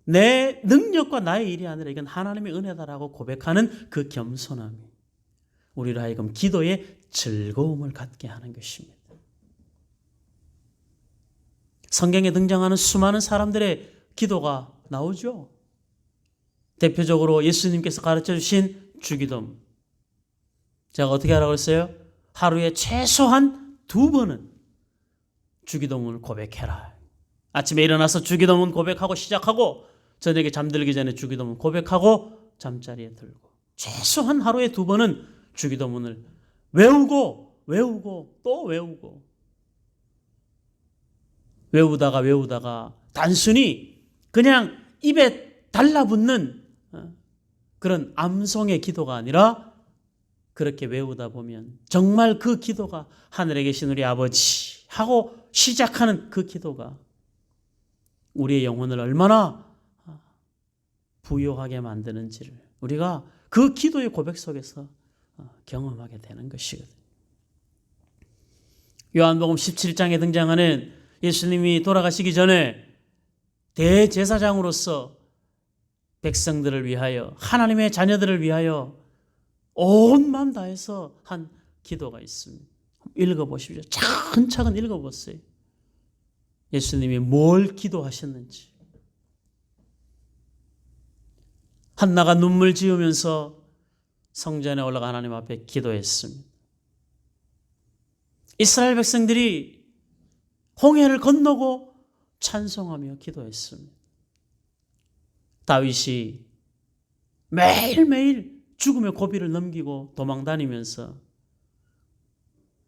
내 능력과 나의 일이 아니라 이건 하나님의 은혜다라고 고백하는 그 겸손함이 우리로 하여금 기도에 즐거움을 갖게 하는 것입니다. 성경에 등장하는 수많은 사람들의 기도가 나오죠. 대표적으로 예수님께서 가르쳐 주신 주기도. 제가 어떻게 하라고 했어요? 하루에 최소한 2번은 주기도문을 고백해라. 아침에 일어나서 주기도문 고백하고 시작하고, 저녁에 잠들기 전에 주기도문 고백하고 잠자리에 들고, 최소한 하루에 2번은 주기도문을 외우고 또 외우다가 단순히 그냥 입에 달라붙는 그런 암송의 기도가 아니라, 그렇게 외우다 보면 정말 그 기도가 하늘에 계신 우리 아버지 하고 시작하는 그 기도가 우리의 영혼을 얼마나 부요하게 만드는지를 우리가 그 기도의 고백 속에서 경험하게 되는 것이거든요. 요한복음 17장에 등장하는 예수님이 돌아가시기 전에 대제사장으로서 백성들을 위하여, 하나님의 자녀들을 위하여 온 마음 다해서 한 기도가 있습니다. 읽어보십시오. 차근차근 읽어보세요. 예수님이 뭘 기도하셨는지. 한나가 눈물 지으면서 성전에 올라가 하나님 앞에 기도했습니다. 이스라엘 백성들이 홍해를 건너고 찬송하며 기도했습니다. 다윗이 매일매일 죽음의 고비를 넘기고 도망다니면서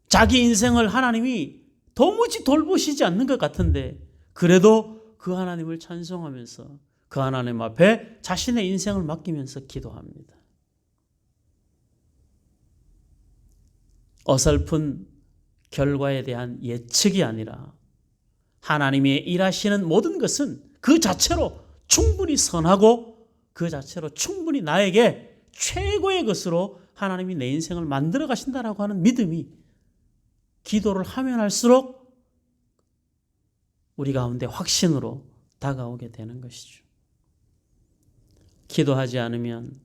자기 인생을 하나님이 도무지 돌보시지 않는 것 같은데 그래도 그 하나님을 찬송하면서 그 하나님 앞에 자신의 인생을 맡기면서 기도합니다. 어설픈 결과에 대한 예측이 아니라 하나님이 일하시는 모든 것은 그 자체로 충분히 선하고 그 자체로 충분히 나에게 최고의 것으로 하나님이 내 인생을 만들어 가신다라고 하는 믿음이 기도를 하면 할수록 우리 가운데 확신으로 다가오게 되는 것이죠. 기도하지 않으면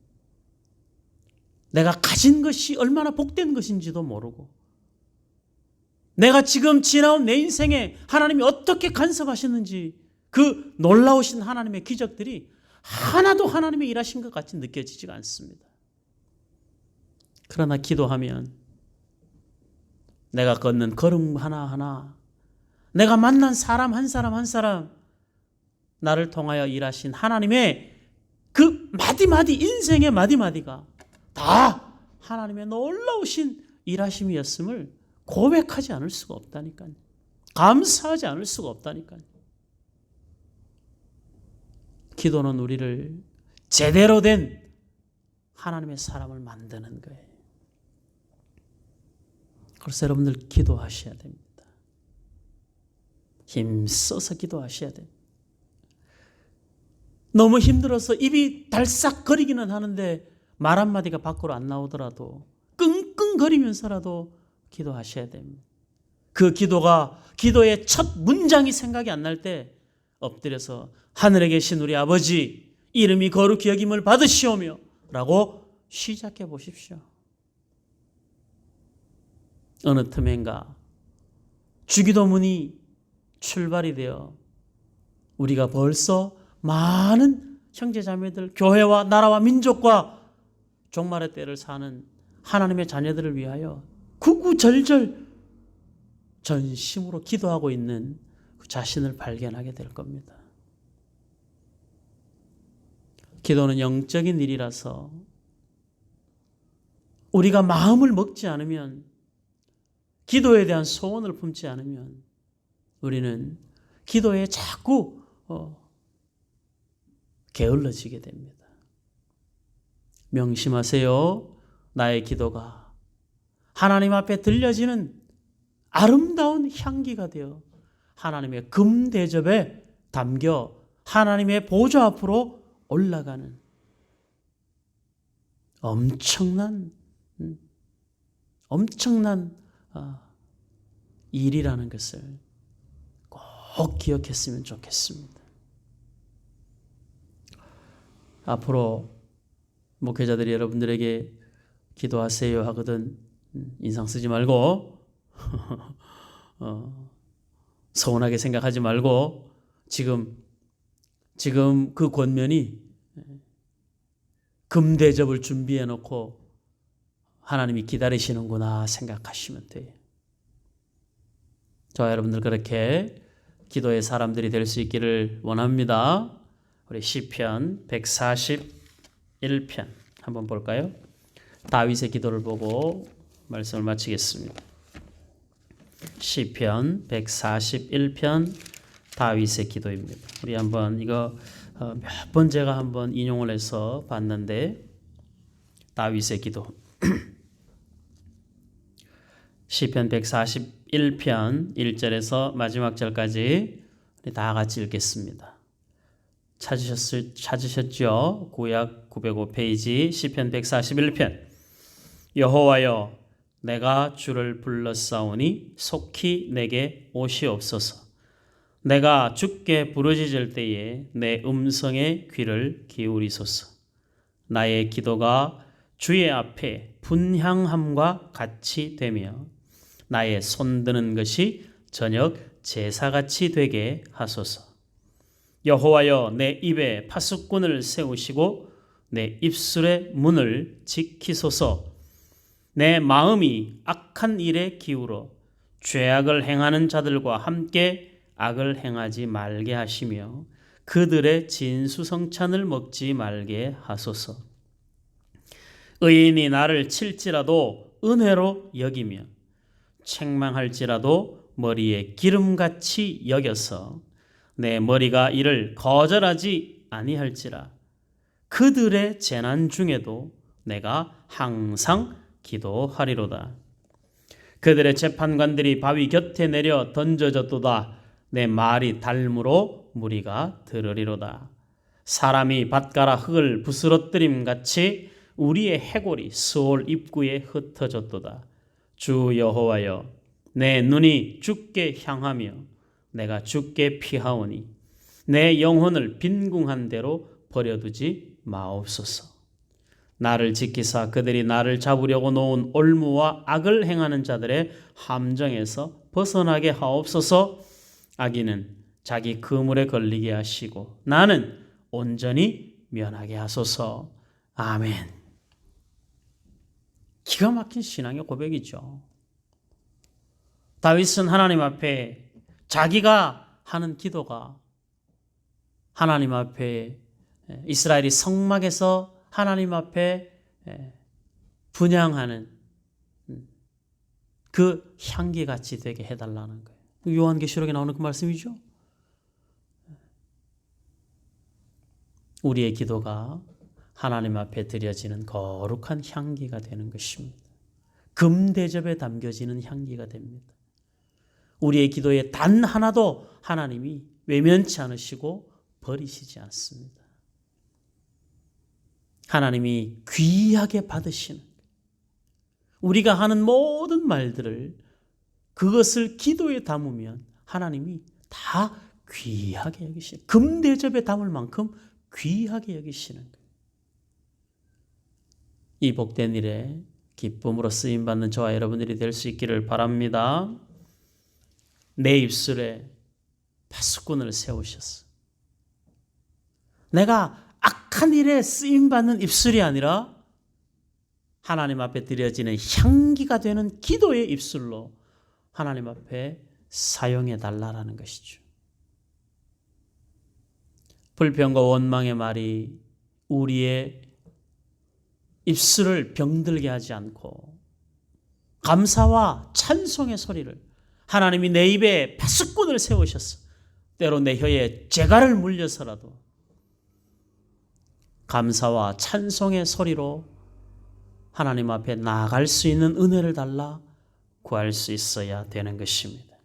내가 가진 것이 얼마나 복된 것인지도 모르고 내가 지금 지나온 내 인생에 하나님이 어떻게 간섭하셨는지 그 놀라우신 하나님의 기적들이 하나도 하나님의 일하신 것 같이 느껴지지가 않습니다. 그러나 기도하면 내가 걷는 걸음 하나하나, 내가 만난 사람 한 사람 한 사람, 나를 통하여 일하신 하나님의 그 마디마디, 인생의 마디마디가 다 하나님의 놀라우신 일하심이었음을 고백하지 않을 수가 없다니까요. 감사하지 않을 수가 없다니까요. 기도는 우리를 제대로 된 하나님의 사람을 만드는 거예요. 그래서 여러분들 기도하셔야 됩니다. 힘써서 기도하셔야 됩니다. 너무 힘들어서 입이 달싹거리기는 하는데 말 한마디가 밖으로 안 나오더라도 끙끙거리면서라도 기도하셔야 됩니다. 그 기도가 기도의 첫 문장이 생각이 안 날 때 엎드려서 하늘에 계신 우리 아버지 이름이 거룩히 여김을 받으시오며 라고 시작해 보십시오. 어느 틈엔가 주기도문이 출발이 되어 우리가 벌써 많은 형제자매들, 교회와 나라와 민족과 종말의 때를 사는 하나님의 자녀들을 위하여 구구절절 전심으로 기도하고 있는 그 자신을 발견하게 될 겁니다. 기도는 영적인 일이라서 우리가 마음을 먹지 않으면, 기도에 대한 소원을 품지 않으면 우리는 기도에 자꾸 게을러지게 됩니다. 명심하세요. 나의 기도가 하나님 앞에 들려지는 아름다운 향기가 되어 하나님의 금대접에 담겨 하나님의 보좌 앞으로 올라가는 엄청난 일이라는 것을 꼭 기억했으면 좋겠습니다. 앞으로 목회자들이 여러분들에게 기도하세요 하거든 인상 쓰지 말고 서운하게 생각하지 말고 지금 그 권면이 금대접을 준비해 놓고 하나님이 기다리시는구나 생각하시면 돼요. 저와 여러분들 그렇게 기도의 사람들이 될 수 있기를 원합니다. 우리 시편 141편 한번 볼까요? 다윗의 기도를 보고 말씀을 마치겠습니다. 시편 141편 다윗의 기도입니다. 우리 한번 이거 몇 번 제가 한번 인용을 해서 봤는데 다윗의 기도 시편 141편 1절에서 마지막 절까지 우리 다 같이 읽겠습니다. 찾으셨죠? 구약 905페이지 시편 141편. 여호와여 내가 주를 불렀사오니 속히 내게 오시옵소서. 내가 주께 부르짖을 때에 내 음성에 귀를 기울이소서. 나의 기도가 주의 앞에 분향함과 같이 되며 나의 손드는 것이 저녁 제사같이 되게 하소서. 여호와여 내 입에 파수꾼을 세우시고 내 입술의 문을 지키소서. 내 마음이 악한 일에 기울어 죄악을 행하는 자들과 함께 악을 행하지 말게 하시며 그들의 진수성찬을 먹지 말게 하소서. 의인이 나를 칠지라도 은혜로 여기며 책망할지라도 머리에 기름같이 여겨서 내 머리가 이를 거절하지 아니할지라. 그들의 재난 중에도 내가 항상 기도하리로다. 그들의 재판관들이 바위 곁에 내려 던져졌도다. 내 말이 달무로 무리가 들으리로다. 사람이 밭가라 흙을 부스러뜨림 같이 우리의 해골이 스올 입구에 흩어졌도다. 주 여호와여, 내 눈이 주께 향하며 내가 주께 피하오니 내 영혼을 빈궁한 대로 버려두지 마옵소서. 나를 지키사 그들이 나를 잡으려고 놓은 올무와 악을 행하는 자들의 함정에서 벗어나게 하옵소서. 악인은 자기 그물에 걸리게 하시고 나는 온전히 면하게 하소서. 아멘. 기가 막힌 신앙의 고백이죠. 다윗은 하나님 앞에 자기가 하는 기도가 하나님 앞에 이스라엘이 성막에서 하나님 앞에 분향하는 그 향기같이 되게 해달라는 거예요. 요한계시록에 나오는 그 말씀이죠. 우리의 기도가 하나님 앞에 드려지는 거룩한 향기가 되는 것입니다. 금대접에 담겨지는 향기가 됩니다. 우리의 기도에 단 하나도 하나님이 외면치 않으시고 버리시지 않습니다. 하나님이 귀하게 받으시는 우리가 하는 모든 말들을 그것을 기도에 담으면 하나님이 다 귀하게 여기시는 금대접에 담을 만큼 귀하게 여기시는 거예요. 이 복된 일에 기쁨으로 쓰임받는 저와 여러분들이 될 수 있기를 바랍니다. 내 입술에 파수꾼을 세우셨어. 내가 악한 일에 쓰임받는 입술이 아니라 하나님 앞에 드려지는 향기가 되는 기도의 입술로 하나님 앞에 사용해 달라라는 것이죠. 불평과 원망의 말이 우리의 입술을 병들게 하지 않고 감사와 찬송의 소리를 하나님이 내 입에 파수꾼을 세우셨어. 때로 내 혀에 재갈을 물려서라도 감사와 찬송의 소리로 하나님 앞에 나아갈 수 있는 은혜를 달라 구할 수 있어야 되는 것입니다.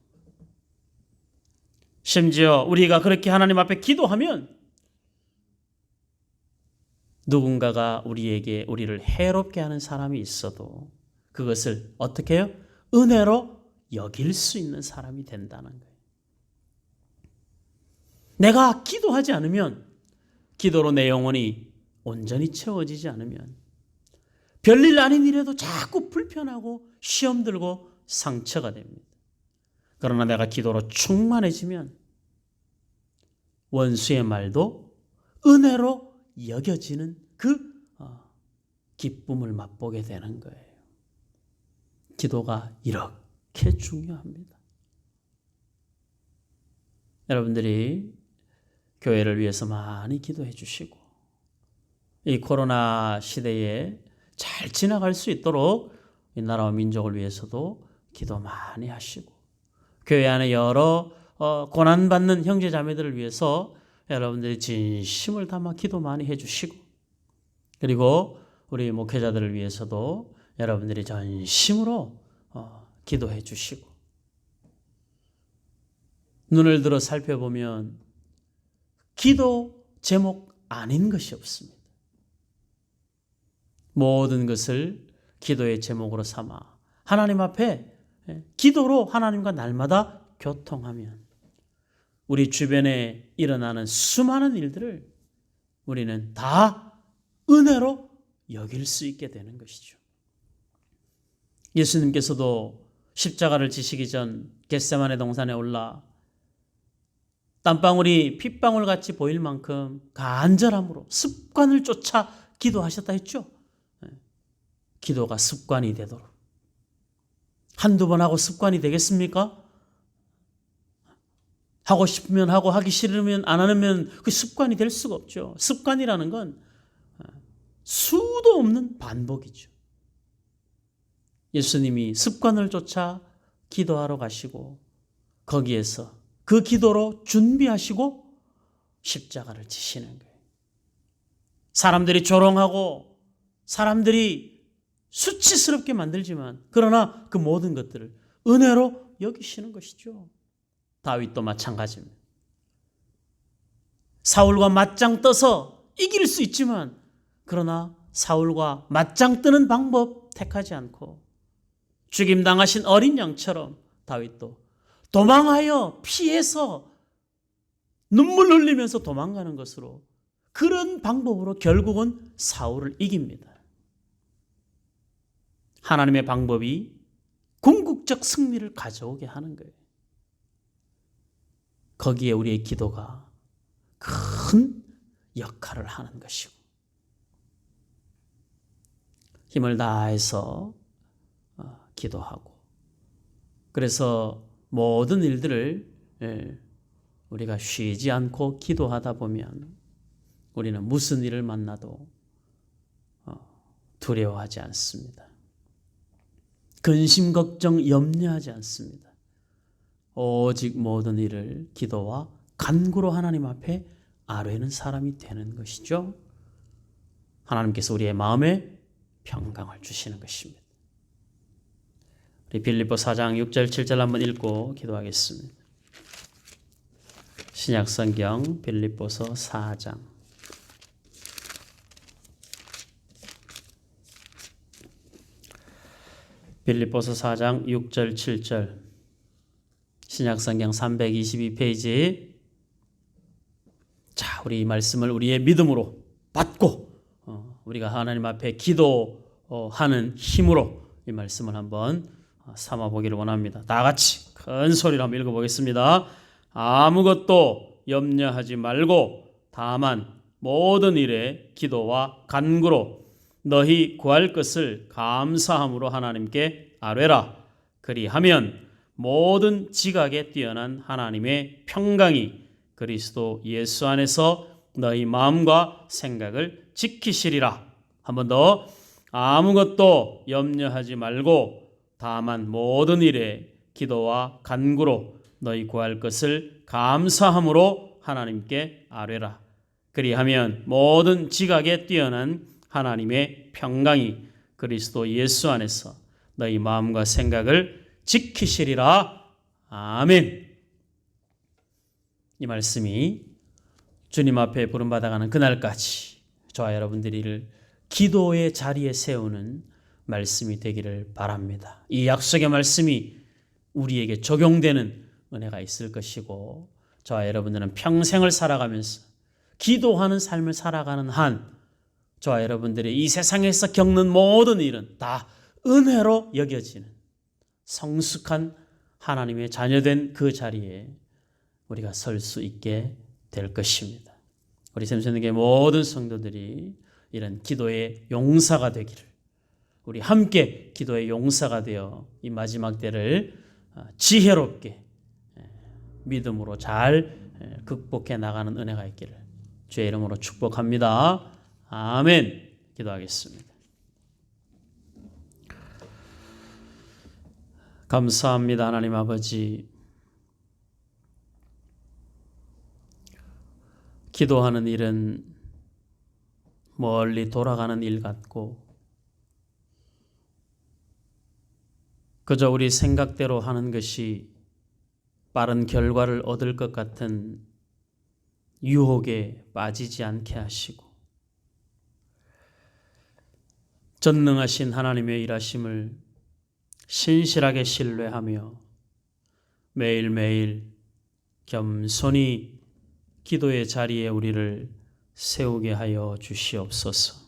심지어 우리가 그렇게 하나님 앞에 기도하면 누군가가 우리를 해롭게 하는 사람이 있어도 그것을 어떻게 해요? 은혜로 여길 수 있는 사람이 된다는 거예요. 내가 기도하지 않으면, 기도로 내 영혼이 온전히 채워지지 않으면 별일 아닌 일에도 자꾸 불편하고 시험 들고 상처가 됩니다. 그러나 내가 기도로 충만해지면 원수의 말도 은혜로 여겨지는 그 기쁨을 맛보게 되는 거예요. 기도가 이렇게 중요합니다. 여러분들이 교회를 위해서 많이 기도해 주시고 이 코로나 시대에 잘 지나갈 수 있도록 이 나라와 민족을 위해서도 기도 많이 하시고 교회 안에 여러 고난받는 형제 자매들을 위해서 여러분들이 진심을 담아 기도 많이 해주시고 그리고 우리 목회자들을 위해서도 여러분들이 전심으로 기도해 주시고 눈을 들어 살펴보면 기도 제목 아닌 것이 없습니다. 모든 것을 기도의 제목으로 삼아 하나님 앞에 기도로 하나님과 날마다 교통하면 우리 주변에 일어나는 수많은 일들을 우리는 다 은혜로 여길 수 있게 되는 것이죠. 예수님께서도 십자가를 지시기 전 겟세마네 동산에 올라 땀방울이 핏방울 같이 보일 만큼 간절함으로 습관을 쫓아 기도하셨다 했죠. 기도가 습관이 되도록. 한두 번 하고 습관이 되겠습니까? 하고 싶으면 하고 하기 싫으면 안 하면 그 습관이 될 수가 없죠. 습관이라는 건 수도 없는 반복이죠. 예수님이 습관을 쫓아 기도하러 가시고 거기에서 그 기도로 준비하시고 십자가를 지시는 거예요. 사람들이 조롱하고 사람들이 수치스럽게 만들지만 그러나 그 모든 것들을 은혜로 여기시는 것이죠. 다윗도 마찬가지입니다. 사울과 맞짱 떠서 이길 수 있지만 그러나 사울과 맞짱 뜨는 방법 택하지 않고 죽임당하신 어린 양처럼 다윗도 도망하여 피해서 눈물 흘리면서 도망가는 것으로 그런 방법으로 결국은 사울을 이깁니다. 하나님의 방법이 궁극적 승리를 가져오게 하는 거예요. 거기에 우리의 기도가 큰 역할을 하는 것이고 힘을 다해서 기도하고 그래서 모든 일들을 우리가 쉬지 않고 기도하다 보면 우리는 무슨 일을 만나도 두려워하지 않습니다. 근심, 걱정, 염려하지 않습니다. 오직 모든 일을 기도와 간구로 하나님 앞에 아뢰는 사람이 되는 것이죠. 하나님께서 우리의 마음에 평강을 주시는 것입니다. 우리 빌립보 4장 6절 7절 한번 읽고 기도하겠습니다. 신약성경 빌립보서 4장 빌립보서 4장 6절 7절 신약성경 322페이지. 자, 우리 이 말씀을 우리의 믿음으로 받고 우리가 하나님 앞에 기도하는 힘으로 이 말씀을 한번 삼아 보기를 원합니다. 다 같이 큰 소리로 한번 읽어보겠습니다. 아무것도 염려하지 말고 다만 모든 일에 기도와 간구로 너희 구할 것을 감사함으로 하나님께 아뢰라. 그리하면 모든 지각에 뛰어난 하나님의 평강이 그리스도 예수 안에서 너희 마음과 생각을 지키시리라. 한 번 더. 아무것도 염려하지 말고 다만 모든 일에 기도와 간구로 너희 구할 것을 감사함으로 하나님께 아뢰라. 그리하면 모든 지각에 뛰어난 하나님의 평강이 그리스도 예수 안에서 너희 마음과 생각을 지키시리라. 아멘. 이 말씀이 주님 앞에 부름받아가는 그날까지 저와 여러분들이 기도의 자리에 세우는 말씀이 되기를 바랍니다. 이 약속의 말씀이 우리에게 적용되는 은혜가 있을 것이고 저와 여러분들은 평생을 살아가면서 기도하는 삶을 살아가는 한 저와 여러분들이 이 세상에서 겪는 모든 일은 다 은혜로 여겨지는 성숙한 하나님의 자녀된 그 자리에 우리가 설 수 있게 될 것입니다. 우리 샘선에게 모든 성도들이 이런 기도의 용사가 되기를, 우리 함께 기도의 용사가 되어 이 마지막 때를 지혜롭게 믿음으로 잘 극복해 나가는 은혜가 있기를 주의 이름으로 축복합니다. 아멘. 기도하겠습니다. 감사합니다. 하나님 아버지, 기도하는 일은 멀리 돌아가는 일 같고 그저 우리 생각대로 하는 것이 빠른 결과를 얻을 것 같은 유혹에 빠지지 않게 하시고 전능하신 하나님의 일하심을 신실하게 신뢰하며 매일매일 겸손히 기도의 자리에 우리를 세우게 하여 주시옵소서.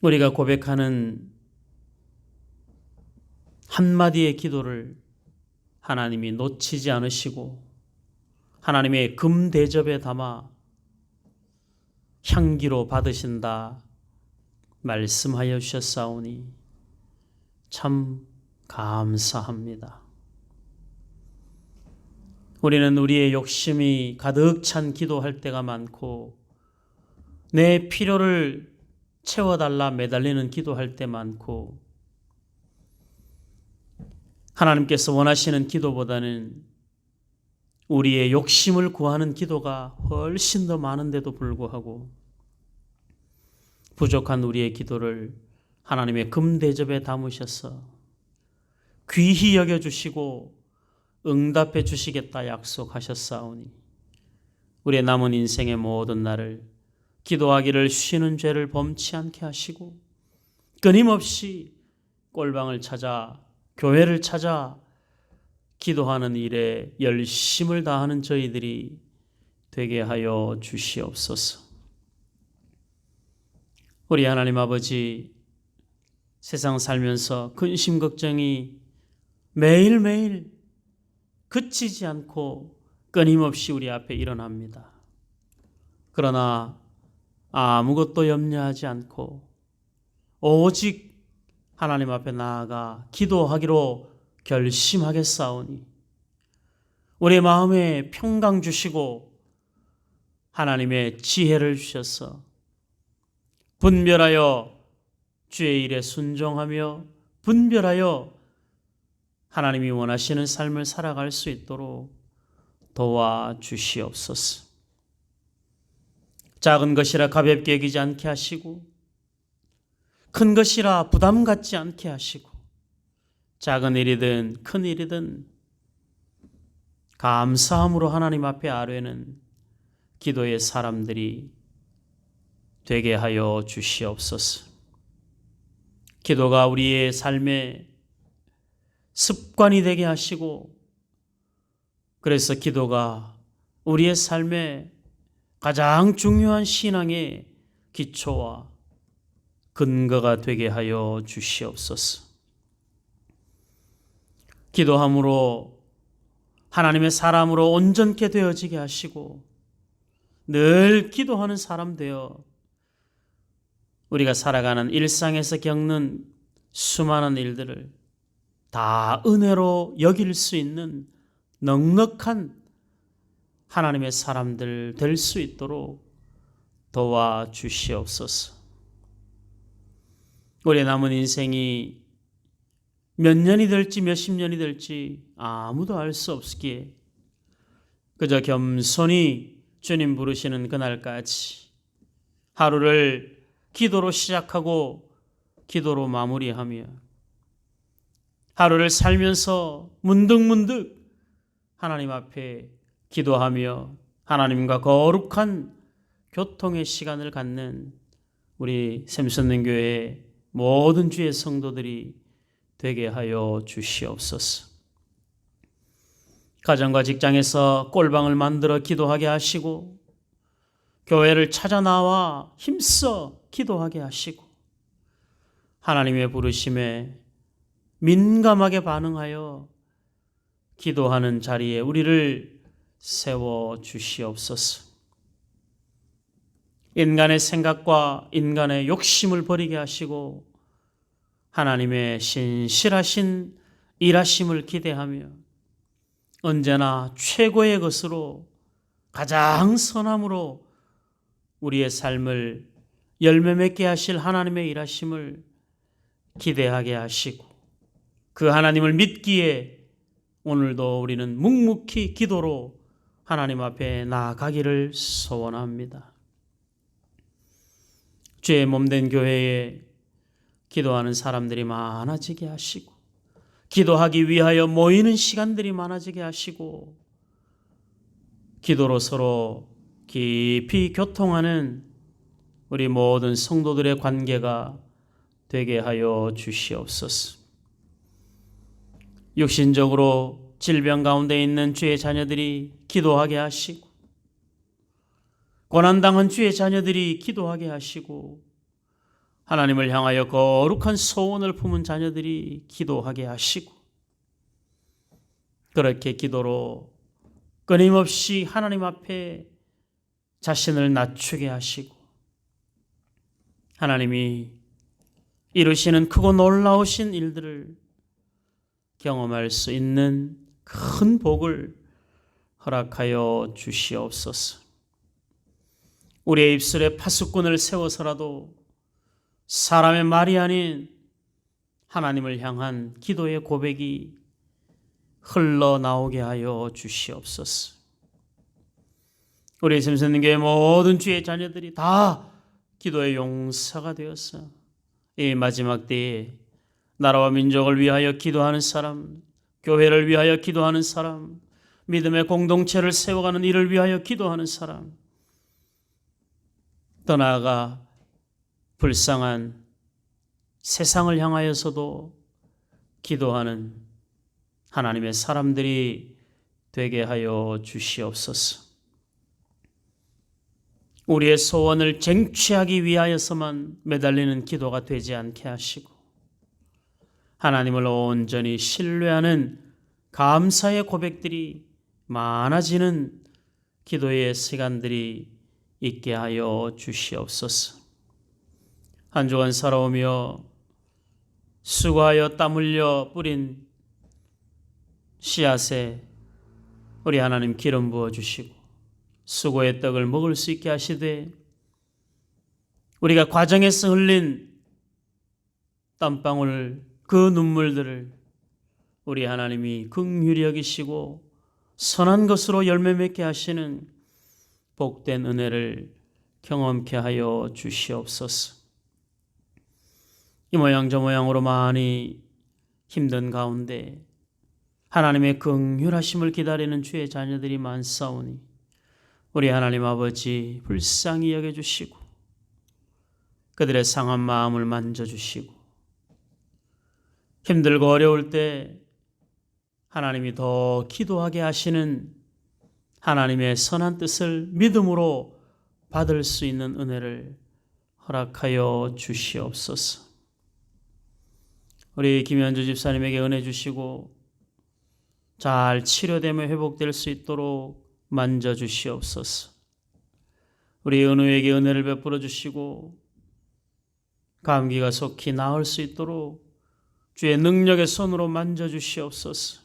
우리가 고백하는 한마디의 기도를 하나님이 놓치지 않으시고 하나님의 금대접에 담아 향기로 받으신다 말씀하여 주셨사오니 참 감사합니다. 우리는 우리의 욕심이 가득 찬 기도할 때가 많고 내 필요를 채워달라 매달리는 기도할 때 많고 하나님께서 원하시는 기도보다는 우리의 욕심을 구하는 기도가 훨씬 더 많은데도 불구하고 부족한 우리의 기도를 하나님의 금대접에 담으셔서 귀히 여겨주시고 응답해 주시겠다 약속하셨사오니 우리의 남은 인생의 모든 날을 기도하기를 쉬는 죄를 범치 않게 하시고 끊임없이 꼴방을 찾아 교회를 찾아 기도하는 일에 열심을 다하는 저희들이 되게 하여 주시옵소서. 우리 하나님 아버지, 세상 살면서 근심 걱정이 매일매일 그치지 않고 끊임없이 우리 앞에 일어납니다. 그러나 아무것도 염려하지 않고 오직 하나님 앞에 나아가 기도하기로 결심하겠사오니 우리 마음에 평강 주시고 하나님의 지혜를 주셔서 분별하여 주의 일에 순종하며 분별하여 하나님이 원하시는 삶을 살아갈 수 있도록 도와주시옵소서. 작은 것이라 가볍게 여기지 않게 하시고 큰 것이라 부담 갖지 않게 하시고 작은 일이든 큰 일이든 감사함으로 하나님 앞에 아뢰는 기도의 사람들이 되게 하여 주시옵소서. 기도가 우리의 삶의 습관이 되게 하시고 그래서 기도가 우리의 삶의 가장 중요한 신앙의 기초와 근거가 되게 하여 주시옵소서. 기도함으로 하나님의 사람으로 온전케 되어지게 하시고 늘 기도하는 사람 되어 우리가 살아가는 일상에서 겪는 수많은 일들을 다 은혜로 여길 수 있는 넉넉한 하나님의 사람들 될 수 있도록 도와주시옵소서. 우리의 남은 인생이 몇 년이 될지 몇십 년이 될지 아무도 알 수 없기에 그저 겸손히 주님 부르시는 그날까지 하루를 기도로 시작하고 기도로 마무리하며 하루를 살면서 문득문득 하나님 앞에 기도하며 하나님과 거룩한 교통의 시간을 갖는 우리 샘선능교회의 모든 주의 성도들이 되게 하여 주시옵소서. 가정과 직장에서 꼴방을 만들어 기도하게 하시고 교회를 찾아 나와 힘써 기도하게 하시고 하나님의 부르심에 민감하게 반응하여 기도하는 자리에 우리를 세워 주시옵소서. 인간의 생각과 인간의 욕심을 버리게 하시고 하나님의 신실하신 일하심을 기대하며 언제나 최고의 것으로 가장 선함으로 우리의 삶을 열매 맺게 하실 하나님의 일하심을 기대하게 하시고 그 하나님을 믿기에 오늘도 우리는 묵묵히 기도로 하나님 앞에 나아가기를 소원합니다. 주의 몸된 교회에 기도하는 사람들이 많아지게 하시고 기도하기 위하여 모이는 시간들이 많아지게 하시고 기도로 서로 깊이 교통하는 우리 모든 성도들의 관계가 되게 하여 주시옵소서. 육신적으로 질병 가운데 있는 주의 자녀들이 기도하게 하시고 고난당한 주의 자녀들이 기도하게 하시고 하나님을 향하여 거룩한 소원을 품은 자녀들이 기도하게 하시고 그렇게 기도로 끊임없이 하나님 앞에 자신을 낮추게 하시고 하나님이 이루시는 크고 놀라우신 일들을 경험할 수 있는 큰 복을 허락하여 주시옵소서. 우리의 입술에 파수꾼을 세워서라도 사람의 말이 아닌 하나님을 향한 기도의 고백이 흘러나오게 하여 주시옵소서. 우리 심선님교회 모든 주의 자녀들이 다 기도의 용사가 되어서 이 마지막 때에 나라와 민족을 위하여 기도하는 사람, 교회를 위하여 기도하는 사람, 믿음의 공동체를 세워가는 일을 위하여 기도하는 사람, 더 나아가 불쌍한 세상을 향하여서도 기도하는 하나님의 사람들이 되게 하여 주시옵소서. 우리의 소원을 쟁취하기 위하여서만 매달리는 기도가 되지 않게 하시고 하나님을 온전히 신뢰하는 감사의 고백들이 많아지는 기도의 시간들이 있게 하여 주시옵소서. 한 주간 살아오며 수고하여 땀 흘려 뿌린 씨앗에 우리 하나님 기름 부어주시고 수고의 떡을 먹을 수 있게 하시되 우리가 과정에서 흘린 땀방울 그 눈물들을 우리 하나님이 긍휼히 여기시고 선한 것으로 열매 맺게 하시는 복된 은혜를 경험케 하여 주시옵소서. 이 모양 저 모양으로 많이 힘든 가운데 하나님의 긍휼하심을 기다리는 주의 자녀들이 많사오니 우리 하나님 아버지 불쌍히 여겨주시고 그들의 상한 마음을 만져주시고 힘들고 어려울 때 하나님이 더 기도하게 하시는 하나님의 선한 뜻을 믿음으로 받을 수 있는 은혜를 허락하여 주시옵소서. 우리 김현주 집사님에게 은혜 주시고 잘 치료되며 회복될 수 있도록 만져주시옵소서. 우리 은우에게 은혜를 베풀어 주시고 감기가 속히 나을 수 있도록 주의 능력의 손으로 만져주시옵소서.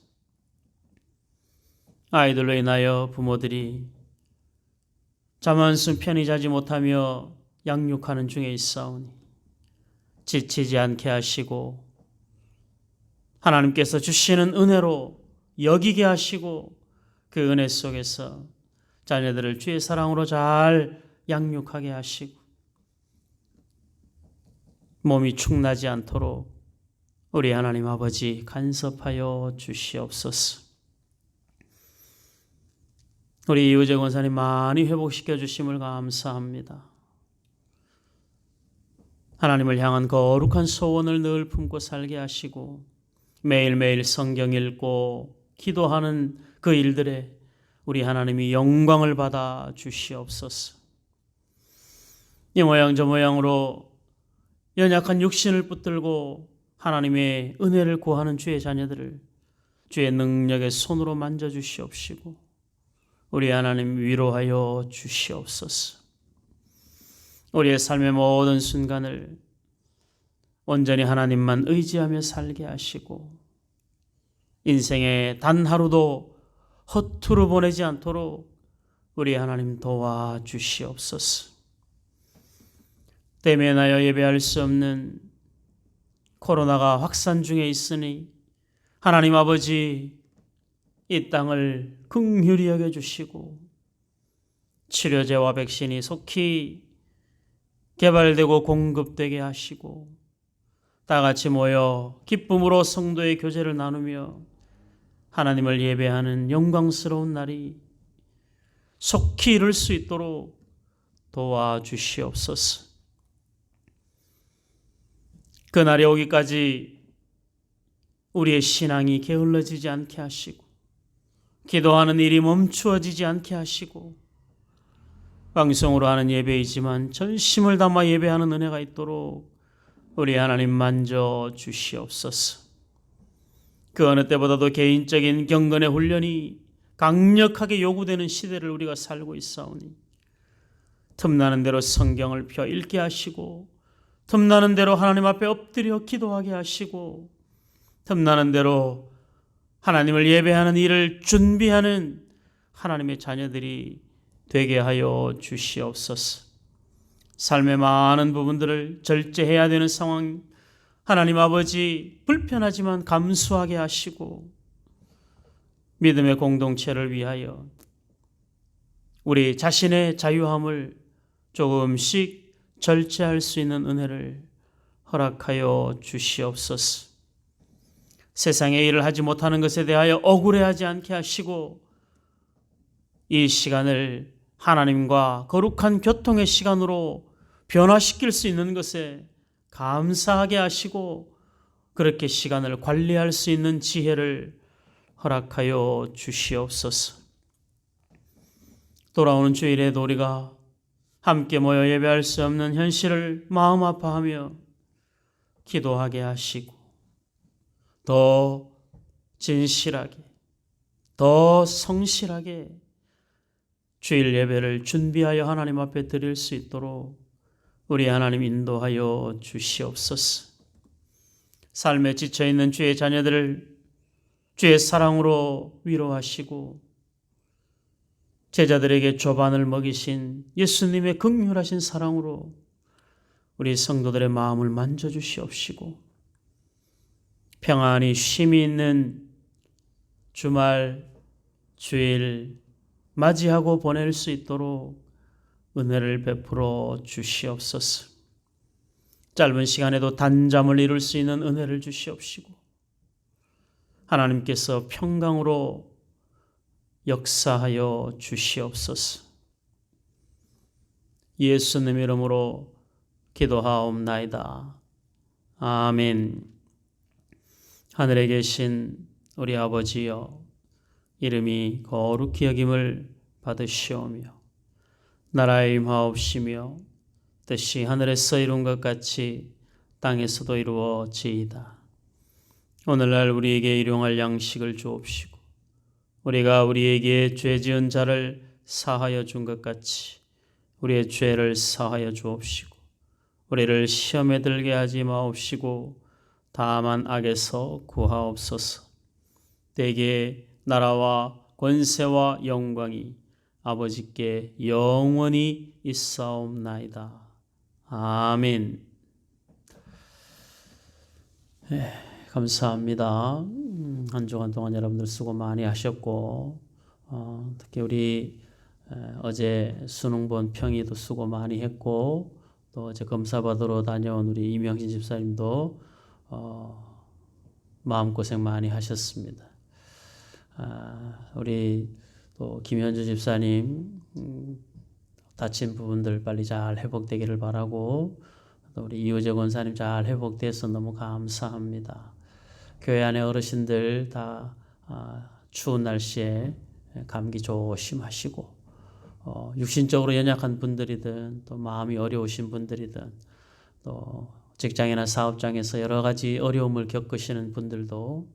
아이들로 인하여 부모들이 잠 한숨 편히 자지 못하며 양육하는 중에 있사오니 지치지 않게 하시고 하나님께서 주시는 은혜로 여기게 하시고 그 은혜 속에서 자녀들을 주의 사랑으로 잘 양육하게 하시고 몸이 축나지 않도록 우리 하나님 아버지 간섭하여 주시옵소서. 우리 이우재 권사님 많이 회복시켜 주심을 감사합니다. 하나님을 향한 거룩한 소원을 늘 품고 살게 하시고 매일매일 성경 읽고 기도하는 그 일들에 우리 하나님이 영광을 받아 주시옵소서. 이 모양 저 모양으로 연약한 육신을 붙들고 하나님의 은혜를 구하는 주의 자녀들을 주의 능력의 손으로 만져주시옵시고 우리 하나님 위로하여 주시옵소서. 우리의 삶의 모든 순간을 온전히 하나님만 의지하며 살게 하시고 인생의 단 하루도 허투루 보내지 않도록 우리 하나님 도와주시옵소서. 때문에 나여 예배할 수 없는 코로나가 확산 중에 있으니 하나님 아버지 이 땅을 긍휼히 여겨주시고 치료제와 백신이 속히 개발되고 공급되게 하시고 다 같이 모여 기쁨으로 성도의 교제를 나누며 하나님을 예배하는 영광스러운 날이 속히 이룰 수 있도록 도와주시옵소서. 그날이 오기까지 우리의 신앙이 게을러지지 않게 하시고 기도하는 일이 멈추어지지 않게 하시고 방송으로 하는 예배이지만 전심을 담아 예배하는 은혜가 있도록 우리 하나님 만져 주시옵소서. 그 어느 때보다도 개인적인 경건의 훈련이 강력하게 요구되는 시대를 우리가 살고 있사오니 틈나는 대로 성경을 펴 읽게 하시고 틈나는 대로 하나님 앞에 엎드려 기도하게 하시고 틈나는 대로 하나님을 예배하는 일을 준비하는 하나님의 자녀들이 되게 하여 주시옵소서. 삶의 많은 부분들을 절제해야 되는 상황, 하나님 아버지 불편하지만 감수하게 하시고 믿음의 공동체를 위하여 우리 자신의 자유함을 조금씩 절제할 수 있는 은혜를 허락하여 주시옵소서. 세상의 일을 하지 못하는 것에 대하여 억울해하지 않게 하시고 이 시간을 하나님과 거룩한 교통의 시간으로 변화시킬 수 있는 것에 감사하게 하시고 그렇게 시간을 관리할 수 있는 지혜를 허락하여 주시옵소서. 돌아오는 주일에도 우리가 함께 모여 예배할 수 없는 현실을 마음 아파하며 기도하게 하시고 더 진실하게, 더 성실하게 주일 예배를 준비하여 하나님 앞에 드릴 수 있도록 우리 하나님 인도하여 주시옵소서. 삶에 지쳐있는 주의 자녀들을 주의 사랑으로 위로하시고 제자들에게 조반을 먹이신 예수님의 긍휼하신 사랑으로 우리 성도들의 마음을 만져주시옵시고 평안히 쉼이 있는 주말, 주일 맞이하고 보낼 수 있도록 은혜를 베풀어 주시옵소서. 짧은 시간에도 단잠을 이룰 수 있는 은혜를 주시옵시고 하나님께서 평강으로 역사하여 주시옵소서. 예수님 이름으로 기도하옵나이다. 아멘. 하늘에 계신 우리 아버지여, 이름이 거룩히 여김을 받으시오며 나라의 임하옵시며 뜻이 하늘에서 이룬 것 같이 땅에서도 이루어지이다. 오늘날 우리에게 일용할 양식을 주옵시고 우리가 우리에게 죄 지은 자를 사하여 준 것 같이 우리의 죄를 사하여 주옵시고 우리를 시험에 들게 하지 마옵시고 다만 악에서 구하옵소서. 대개 나라와 권세와 영광이 아버지께 영원히 있사옵나이다. 아멘. 감사합니다. 한 주간 동안 여러분들 수고 많이 하셨고 특히 우리 어제 수능 본 평이도 수고 많이 했고 또 어제 검사 받으러 다녀온 우리 이명신 집사님도 마음고생 많이 하셨습니다. 우리 또 김현주 집사님 다친 부분들 빨리 잘 회복되기를 바라고 또 우리 이호재 권사님 잘 회복돼서 너무 감사합니다. 교회 안에 어르신들 다 추운 날씨에 감기 조심하시고 육신적으로 연약한 분들이든 또 마음이 어려우신 분들이든 또 직장이나 사업장에서 여러 가지 어려움을 겪으시는 분들도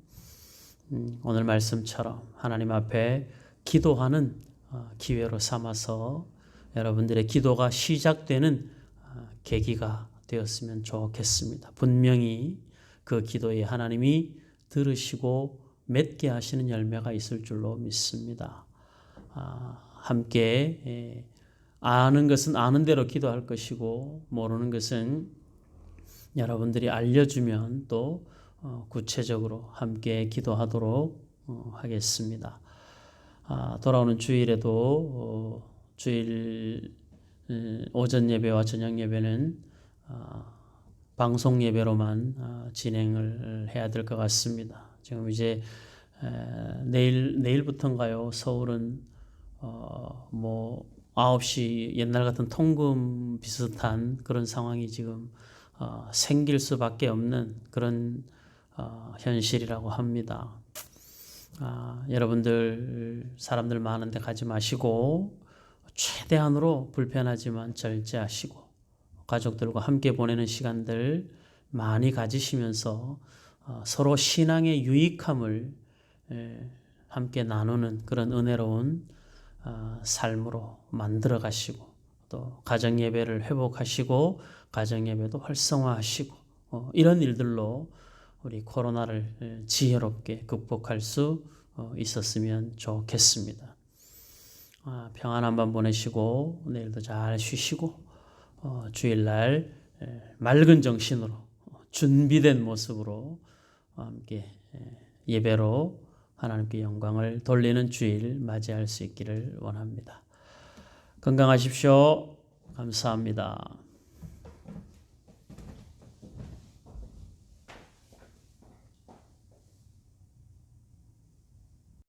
오늘 말씀처럼 하나님 앞에 기도하는 기회로 삼아서 여러분들의 기도가 시작되는 계기가 되었으면 좋겠습니다. 분명히 그 기도에 하나님이 들으시고 맺게 하시는 열매가 있을 줄로 믿습니다. 함께 아는 것은 아는 대로 기도할 것이고 모르는 것은 여러분들이 알려주면 또 구체적으로 함께 기도하도록 하겠습니다. 돌아오는 주일에도 주일 오전 예배와 저녁 예배는 방송 예배로만 진행을 해야 될 것 같습니다. 지금 이제 내일부터인가요? 서울은 뭐 9시 옛날 같은 통금 비슷한 그런 상황이 지금 생길 수밖에 없는 그런 현실이라고 합니다. 여러분들 사람들 많은데 가지 마시고 최대한으로 불편하지만 절제하시고 가족들과 함께 보내는 시간들 많이 가지시면서 서로 신앙의 유익함을 함께 나누는 그런 은혜로운 삶으로 만들어 가시고 또 가정 예배를 회복하시고 가정 예배도 활성화하시고 이런 일들로 우리 코로나를 지혜롭게 극복할 수 있었으면 좋겠습니다. 평안한 밤 보내시고 내일도 잘 쉬시고 주일날 맑은 정신으로 준비된 모습으로 함께 예배로 하나님께 영광을 돌리는 주일 맞이할 수 있기를 원합니다. 건강하십시오. 감사합니다.